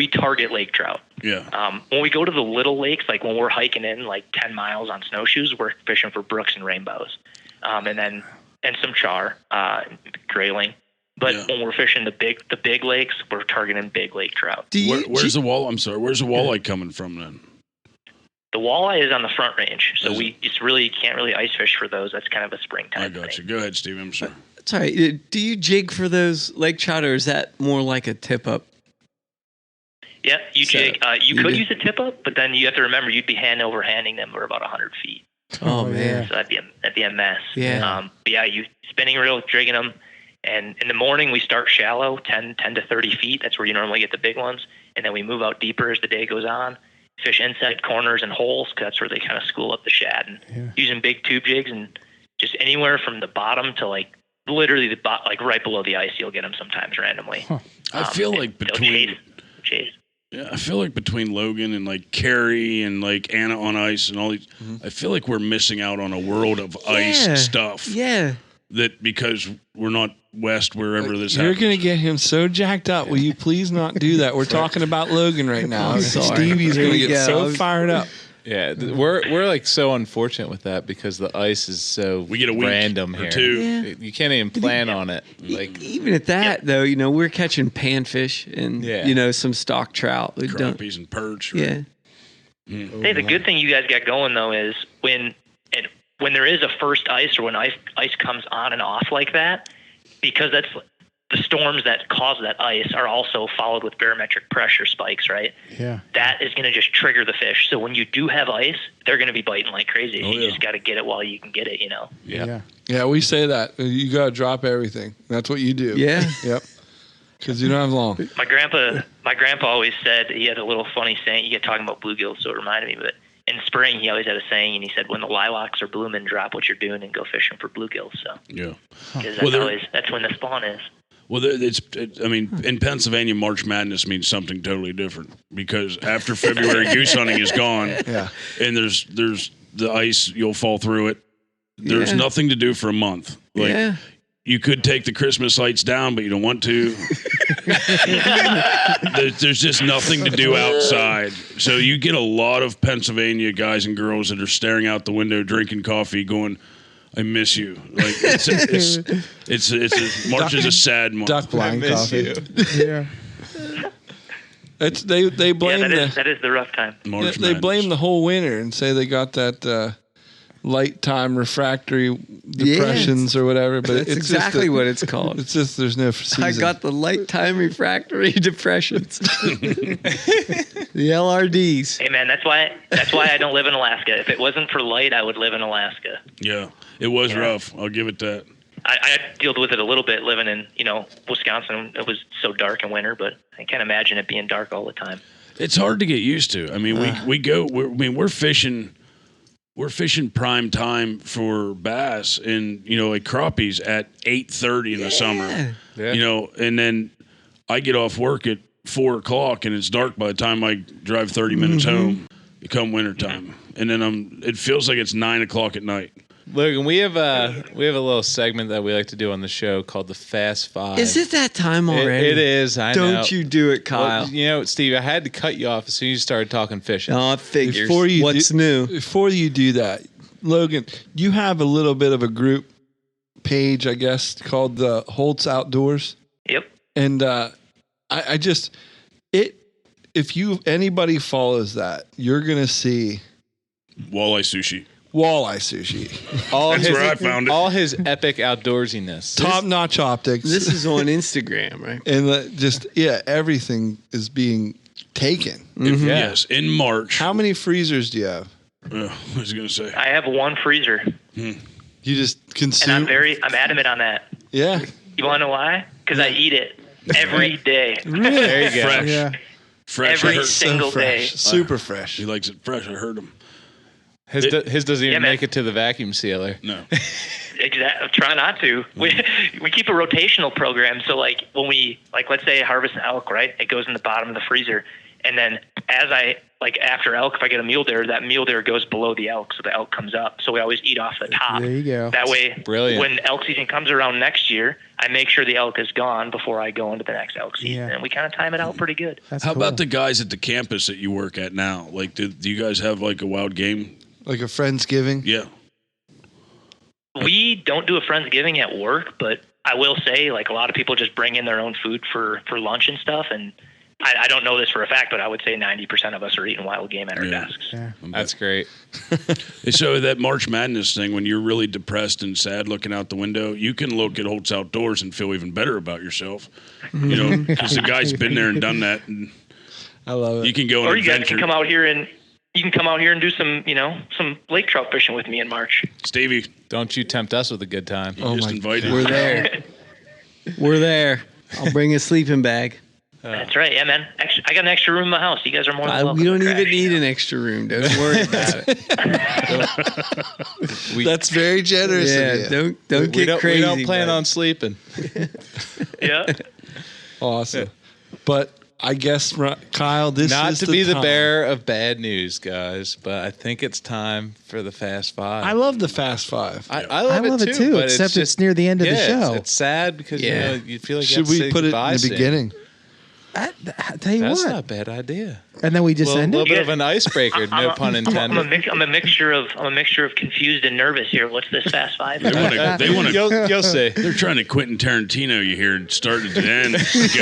target lake trout. Yeah. When we go to the little lakes, like when we're hiking in like 10 miles on snowshoes, we're fishing for brooks and rainbows. And some char, grayling. But when we're fishing the big lakes, we're targeting big lake trout. Where's the wall? I'm sorry. Where's the walleye coming from then? The walleye is on the Front Range, so you can't really ice fish for those. That's kind of a springtime. I got you. Go ahead, Steve. I'm sorry. That's all right. Do you jig for those lake trout, or is that more like a tip up? Yeah, you jig. You could use a tip up, but then you have to remember you'd be hand over handing them for about 100 feet. Oh man, so that'd be a mess. Yeah. But yeah, you spinning reel, jigging them. And in the morning, we start shallow, 10 to 30 feet. That's where you normally get the big ones. And then we move out deeper as the day goes on. Fish inside corners and holes, because that's where they kind of school up the shad. And using big tube jigs, and just anywhere from the bottom to like literally like right below the ice, you'll get them sometimes randomly. I feel like between chase. Yeah, I feel like between Logan and like Carrie and like Anna on Ice and all these, I feel like we're missing out on a world of ice stuff. Yeah. That because we're not west wherever this You're happens. going to get him so jacked up. Will you please not do that? We're talking about Logan right now. I'm sorry. Stevie's going to Here we get go. so fired up. Yeah, we're like so unfortunate with that because the ice is so We get a week random or here. two. Yeah. You can't even plan on it. Like Even at that, though, you know, we're catching panfish and, you know, some stock trout. We don't- Crappies and perch. Yeah. Hey, the good thing you guys got going though is when there is a first ice or when ice comes on and off like that, because that's the storms that cause that ice are also followed with barometric pressure spikes, right? Yeah. That is going to just trigger the fish. So when you do have ice, they're going to be biting like crazy. You just got to get it while you can get it, you know? Yeah, we say that. You got to drop everything. That's what you do. Yeah. Yep. Because you don't have long. My grandpa always said, he had a little funny saying, you get talking about bluegills, so it reminded me, but in spring, he always had a saying, and he said, when the lilacs are blooming, drop what you're doing and go fishing for bluegills. So, Yeah. because that's when the spawn is. Well, I mean, in Pennsylvania, March Madness means something totally different because after February goose hunting is gone, and there's the ice, you'll fall through it. There's nothing to do for a month. Like, you could take the Christmas lights down, but you don't want to. There's just nothing to do outside. So you get a lot of Pennsylvania guys and girls that are staring out the window, drinking coffee, going, I miss you. Like it's March is a sad month. Duck blind coffee. Yeah. It's they blame that is the rough time. They blame the whole winter and say they got that light time refractory depressions or whatever. But That's it's exactly just what it's called. It's just there's no season. I got the light time refractory depressions. The LRDs. Hey man, that's why I don't live in Alaska. If it wasn't for light, I would live in Alaska. Yeah, it was rough. I'll give it that. I dealt with it a little bit living in Wisconsin. It was so dark in winter, but I can't imagine it being dark all the time. It's hard to get used to. I mean, we're fishing. We're fishing prime time for bass and like crappies at 8:30 in the summer. Yeah. And then I get off work at 4:00 and it's dark by the time I drive 30 minutes home. Come wintertime, and then it feels like it's 9:00 at night. Logan, we have a little segment that we like to do on the show called the Fast Five. Is it that time already? It is. I know. Don't you do it, Kyle. Well, Steve, I had to cut you off as soon as you started talking fishing. Oh, it figures. What's new? Before you do that, Logan, you have a little bit of a group page, I guess, called the Holtz Outdoors. Yep. And if anybody follows that, you're gonna see walleye sushi. That's where I found it. All his epic outdoorsiness. Top-notch optics. This is on Instagram, right? And everything is being taken. Yes, in March. How many freezers do you have? I was going to say. I have one freezer. You just consume. And I'm adamant on that. Yeah. You want to know why? Because I eat it every day. Really? There you go. Fresh. Yeah. Fresh. Every single day. Super fresh. He likes it fresh. I heard him. His doesn't even make it to the vacuum sealer. No. Exactly. Try not to. We keep a rotational program. So like when we let's say harvest an elk, right? It goes in the bottom of the freezer, and then after elk, if I get a mule deer, that mule deer goes below the elk, so the elk comes up. So we always eat off the top. There you go. That way, Brilliant. When elk season comes around next year, I make sure the elk is gone before I go into the next elk season, and we kind of time it out pretty good. How about the guys at the campus that you work at now? Like, do you guys have a wild game? Like a Friendsgiving? Yeah. We don't do a Friendsgiving at work, but I will say, a lot of people just bring in their own food for lunch and stuff, and I don't know this for a fact, but I would say 90% of us are eating wild game at our desks. Yeah. That's great. So that March Madness thing, when you're really depressed and sad looking out the window, you can look at Holtz Outdoors and feel even better about yourself. Because the guy's been there and done that. And I love it. You can go on Or you guys adventure. can come out here and do some lake trout fishing with me in March. Stevie, don't you tempt us with a good time. Just invited. We're there. We're there. I'll bring a sleeping bag. That's right. Yeah, man. I got an extra room in my house. You guys are more than welcome. We don't to even crash. need an extra room. Don't worry about it. That's very generous Yeah, of you. don't get crazy. We don't plan buddy. on sleeping. Yeah. Awesome. But I guess, Kyle, this Not is to be the time. bearer of bad news, guys, but I think it's time for the Fast Five. I love the Fast Five. I love it too, but except just, it's near the end of the show. It's sad because you know you feel like you Should have to we say put it in goodbye the soon. beginning? I tell you That's what. not a bad idea. And then we just A end little it. bit of an icebreaker, no pun intended. I'm a mixture of confused and nervous here. What's this Fast Five? They want to. You'll see. They're trying to Quentin Tarantino. You hear it start to end. Just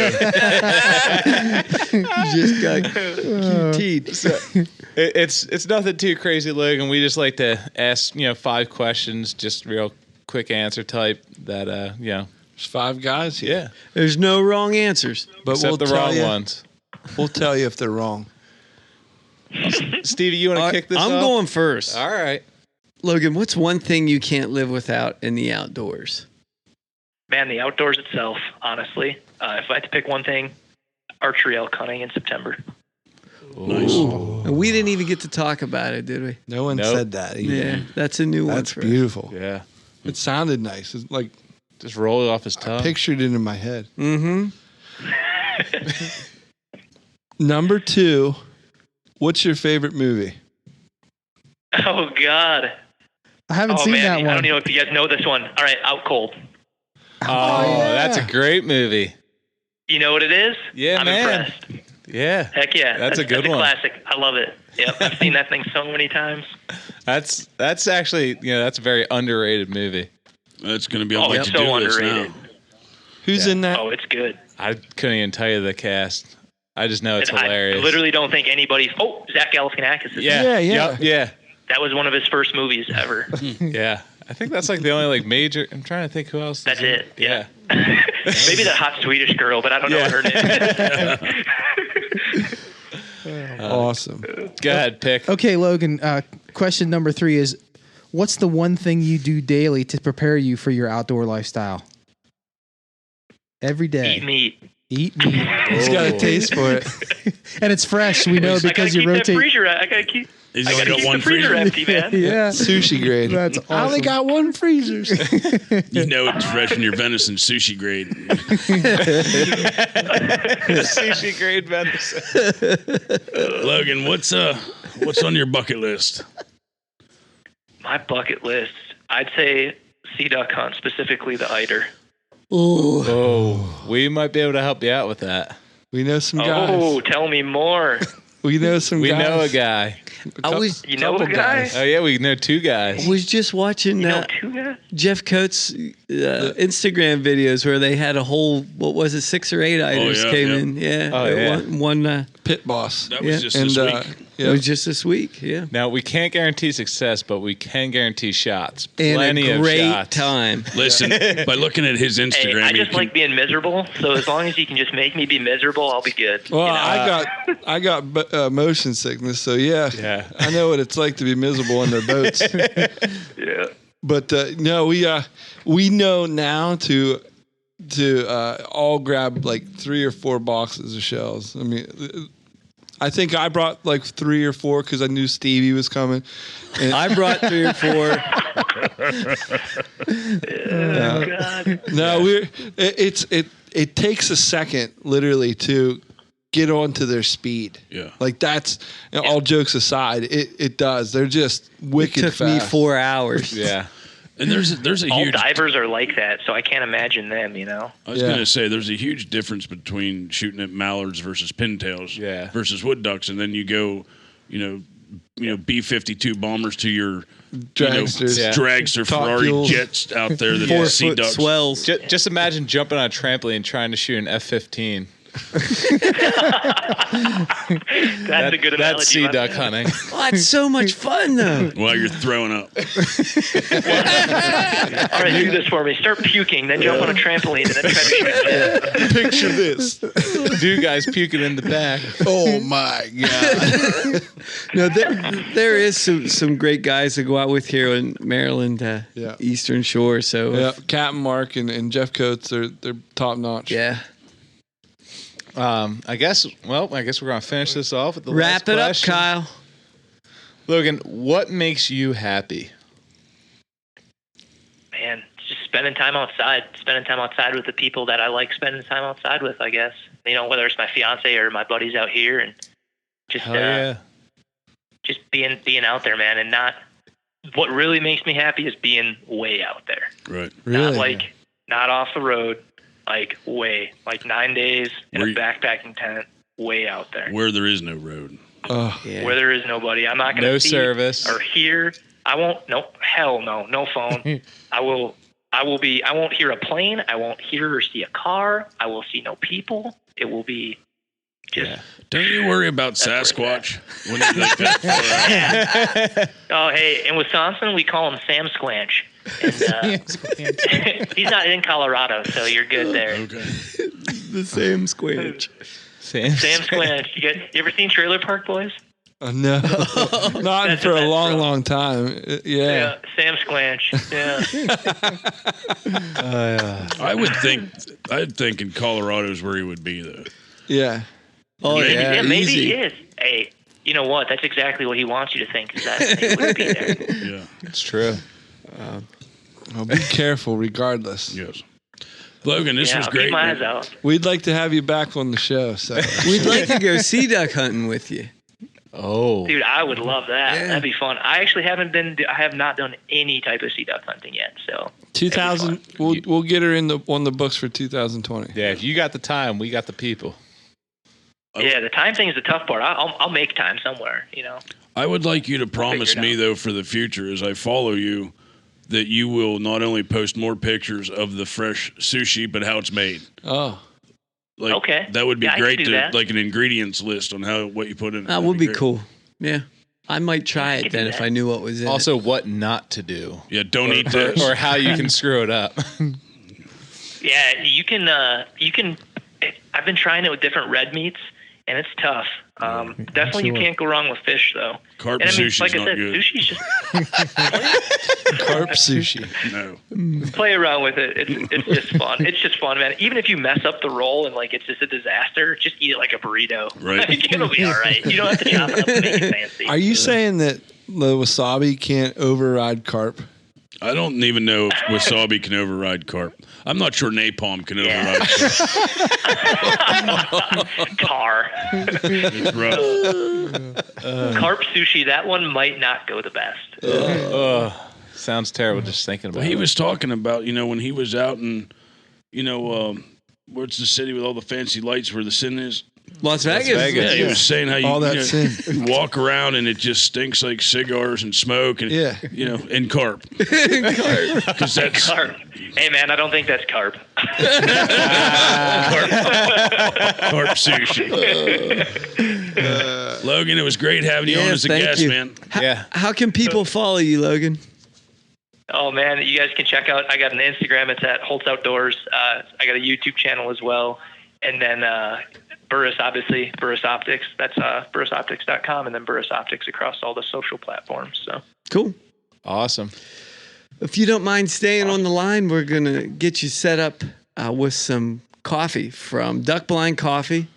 got QT'd. It's nothing too crazy, Logan. We just like to ask 5 questions, just real quick answer type. That There's 5 guys here. yeah, There's no wrong answers. But except we'll the tell wrong you, ones. We'll tell you if they're wrong. Stevie, you want to kick this I'm off? going first. All right. Logan, what's one thing you can't live without in the outdoors? Man, the outdoors itself, honestly. If I had to pick one thing, archery elk hunting in September. Nice. And we didn't even get to talk about it, did we? No one Nope. said that either. Yeah, that's a new one. That's for us. beautiful. Yeah. It sounded nice. It's like Just roll it off his I tongue. pictured it in my head. Mm-hmm. Number 2, what's your favorite movie? Oh, God. I haven't seen man, that I one. don't even know if you guys know this one. All right, Out Cold. Oh, that's a great movie. You know what it is? Yeah, I'm man. impressed. Yeah. Heck yeah. That's a good one. Classic. I love it. Yep, I've seen that thing so many times. That's actually that's a very underrated movie. That's going to be on Oh, my it's to-do so list underrated. now. Who's in that? Oh, it's good. I couldn't even tell you the cast. I just know it's And hilarious. I literally don't think anybody's. Oh, Zach Galifianakis is yeah, Yeah, yeah. Yep, yeah, That was one of his first movies ever. yeah. I think that's like the only major. I'm trying to think who else. That's is in it. Yeah. Yeah. Maybe the hot Swedish girl, but I don't know what her name is. Awesome. Go ahead, pick. Okay, Logan. Question number 3 is, what's the one thing you do daily to prepare you for your outdoor lifestyle? Every day. Eat meat. Eat meat. He's got a taste for it. And it's fresh. We know because you I gotta keep that rotate. freezer. I gotta keep. He's I only gotta got keep one the freezer freezer. empty, man. Yeah. Sushi grade. That's awesome. I only got 1 freezer. You know it's fresh when your venison sushi grade. Sushi grade venison. Logan, what's on your bucket list? My bucket list. I'd say sea duck hunt, specifically the eider. Oh, we might be able to help you out with that. We know some guys. Oh, tell me more. We know some We guys. know a guy. You know a guy? Oh yeah, we know 2 guys. I was just watching You know two guys? Jeff Coates' Instagram videos where they had a whole, 6 or 8 items yeah, came yeah. in. Yeah. Oh, yeah. One Pit boss. That Yeah. was just And this week. it was just this week. Yeah. Now we can't guarantee success, but we can guarantee shots. And Plenty a of great shots. time. Listen, by looking at his Hey, Instagram, I you just can- like being miserable. So as long as you can just make me be miserable, I'll be good. Well, you know? I got motion sickness, so yeah, I know what it's like to be miserable in their boats. Yeah. But no, we know now to all grab like 3 or 4 boxes of shells. I mean, I think I brought like 3 or 4 because I knew Stevie was coming. And I brought 3 or 4. God. no, it takes a second literally to get onto their speed. Yeah. Like that's all jokes aside, it does. They're just wicked It took fast. me 4 hours. Yeah. and there's a All huge. divers are like that, so I can't imagine them, you know? I was Yeah. going to say there's a huge difference between shooting at mallards versus pintails versus wood ducks, and then you go, B-52 bombers to your Dragsters. dragster Top Ferrari fuels. jets out there that 4 have sea foot ducks. swells. Just imagine jumping on a trampoline trying to shoot an F-15. That's a good analogy. That's sea my duck man. hunting. Oh, it's so much fun though. While you're throwing up. All right, do this for me. Start puking, then jump on a trampoline, and then try to shoot. Picture this. Two guys puking in the back. Oh my God. No, there is some great guys to go out with here in Maryland, Eastern Shore. So Yeah, Captain Mark and Jeff Coates, they're top notch. yeah. I guess we're gonna finish this off with the Wrap last it question. up, Kyle. Logan, what makes you happy? Man, just spending time outside with the people that I like spending time outside with, I guess. You know, whether it's my fiance or my buddies out here, and just just being out there, man. And not what really makes me happy is being way out there. Right. Not not off the road, like 9 days in a backpacking tent, way out there. Where there is no road. Where there is nobody. I'm not going to see service or hear. I won't. No, hell no. No phone. I won't hear a plane. I won't hear or see a car. I will see no people. It will be just. Don't you worry about Sasquatch when it's like that far out? Oh, hey, in Wisconsin we call him Sam Squanch. And, he's not in Colorado, so you're good there. Okay. The Sam Squanch. Sam Squanch. You ever seen Trailer Park Boys? No, not for a long time. Yeah. Sam Squanch. Yeah. I'd think in Colorado is where he would be though. Yeah. Oh Maybe easy. he is. Hey, you know what? That's exactly what he wants you to think. Is that he wouldn't be there. Yeah, it's true. Well, be careful, regardless. Yes. Logan, this was I'll great. Keep my eyes out. We'd like to have you back on the show. So We'd like to go sea duck hunting with you. Oh, dude, I would love that. Yeah. That'd be fun. I actually I have not done any type of sea duck hunting yet. So 2000, we'll get her on the books for 2020. yeah. If you got the time, we got the people. Yeah, the time thing is the tough part. I'll make time somewhere. You know. I would like you to promise me though for the future, as I follow you, that you will not only post more pictures of the fresh sushi, but how it's made. Oh. Like, okay. That would be I great can do that. like an ingredients list on what you put in. That would be cool. Yeah. I might try it then if I knew what was in Also, it. what not to do. Yeah, don't eat this. Or how you can screw it up. Yeah, you can. I've been trying it with different red meats, and it's tough. Definitely, you can't go wrong with fish, though. Carp and I mean, sushi's like I not said, good. sushi's just Carp sushi. No. play around with it. It's just fun. It's just fun, man. Even if you mess up the roll and like it's just a disaster, just eat it like a burrito. Right. Like, it'll be all right. You don't have to chop it up and make it fancy. Are you saying that the wasabi can't override carp? I don't even know if wasabi can override carp. I'm not sure napalm can override carp. Tar. It's rough. Carp sushi, that one might not go the best. Sounds terrible just thinking about Well, he it. was talking about, when he was out in, where's the city with all the fancy lights where the sin is? Las Vegas. Yeah, he was saying how you, All that you sin. walk around and it just stinks like cigars and smoke and, and carp. Because that's... Carp. Hey, man, I don't think that's carp. Carp sushi. Logan, it was great having you on as a thank guest, you. man. How can people follow you, Logan? Oh, man, you guys can check out, I got an Instagram. It's at Holtz Outdoors. I got a YouTube channel as well. And then Burris, obviously, Burris Optics. That's burrisoptics.com, and then Burris Optics across all the social platforms. So Cool. Awesome. If you don't mind staying on the line, we're going to get you set up with some coffee from Duck Blind Coffee.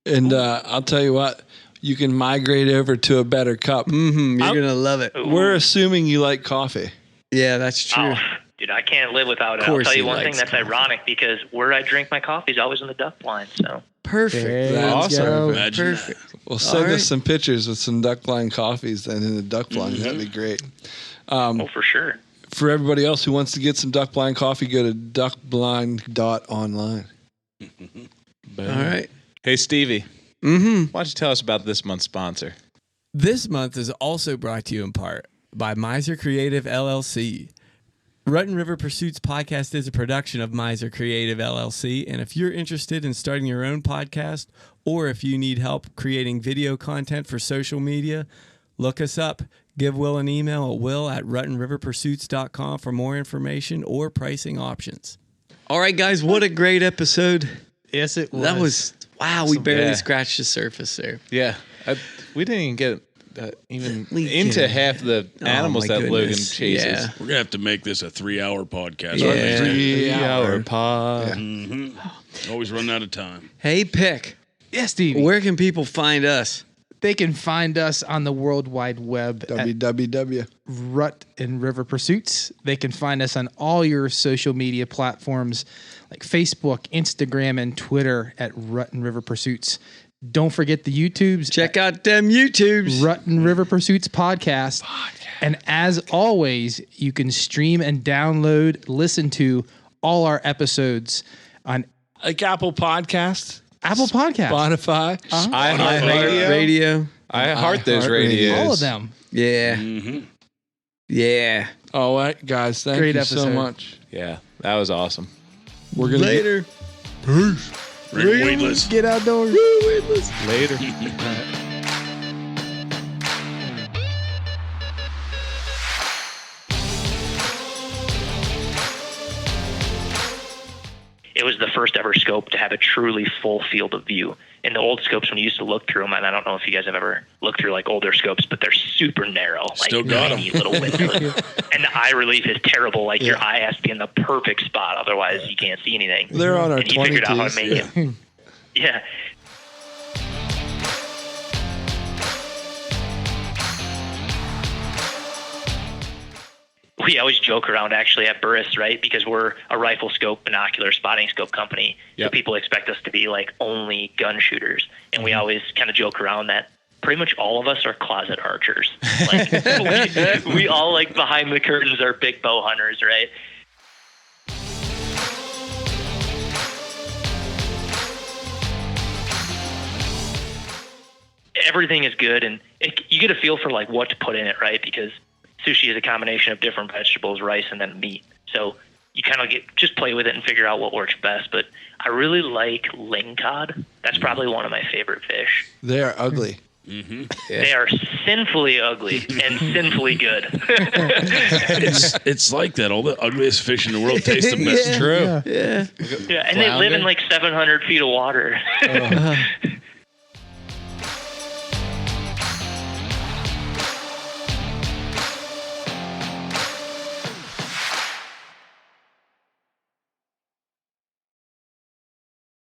And I'll tell you what, you can migrate over to a better cup. Mm-hmm. You're going to love it. We're assuming you like coffee. Yeah, that's true. Oh, dude, I can't live without it. I'll tell you one thing that's ironic, because where I drink my coffee is always in the duck blind. So Perfect. That's awesome. Imagine Perfect. Well, send All right. us some pictures with some duck blind coffees then in the duck blind. That'd be great. oh, for sure. For everybody else who wants to get some duck blind coffee, go to duckblind.online. All right. Hey, Stevie. Mm-hmm. Why don't you tell us about this month's sponsor? This month is also brought to you in part by Miser Creative LLC. Rut and River Pursuits podcast is a production of Miser Creative LLC. And if you're interested in starting your own podcast, or if you need help creating video content for social media, look us up. Give Will an email at will@rutandriverpursuits.com for more information or pricing options. All right, guys, what a great episode. Yes, it was. That was, wow, we barely scratched the surface there. Yeah. We didn't even get even into half the animals that Logan chases. Yeah. We're going to have to make this a 3-hour podcast. Yeah. 3-hour pod. Yeah. Mm-hmm. Always run out of time. Hey, Pick. Yes, Stevie. Where can people find us? They can find us on the World Wide Web www. Rut and River Pursuits. They can find us on all your social media platforms like Facebook, Instagram, and Twitter at Rut and River Pursuits. Don't forget the YouTubes. Check out them YouTubes. Rut and River Pursuits podcast. And as always, you can stream and download, listen to all our episodes on like Apple Podcasts. Spotify, iHeartRadio. I heart those radios. all of them. Yeah. Mm-hmm. Yeah. All right, guys. Thank Great you episode. so much. Yeah, that was awesome. We're gonna Later. Peace. Ring weightless. Get outdoors. Later. It was the first ever scope to have a truly full field of view. In the old scopes, when you used to look through them, and I don't know if you guys have ever looked through like older scopes, but they're super narrow, Still like got tiny little windows. And the eye relief is terrible. Like your eye has to be in the perfect spot, otherwise you can't see anything. They're on our and you figured out how to 20s. make it. Yeah. We always joke around actually at Burris, right? Because we're a rifle scope, binocular, spotting scope company. So people expect us to be like only gun shooters. And we always kind of joke around that pretty much all of us are closet archers. Like we all like behind the curtains are big bow hunters, right? Everything is good, and you get a feel for like what to put in it, right? Because sushi is a combination of different vegetables, rice, and then meat. So you kind of just play with it and figure out what works best. But I really like lingcod. That's probably one of my favorite fish. They are ugly. Mm-hmm. Yeah. They are sinfully ugly and sinfully good. It's like that. All the ugliest fish in the world taste the best. True. Yeah, and they live in like 700 feet of water.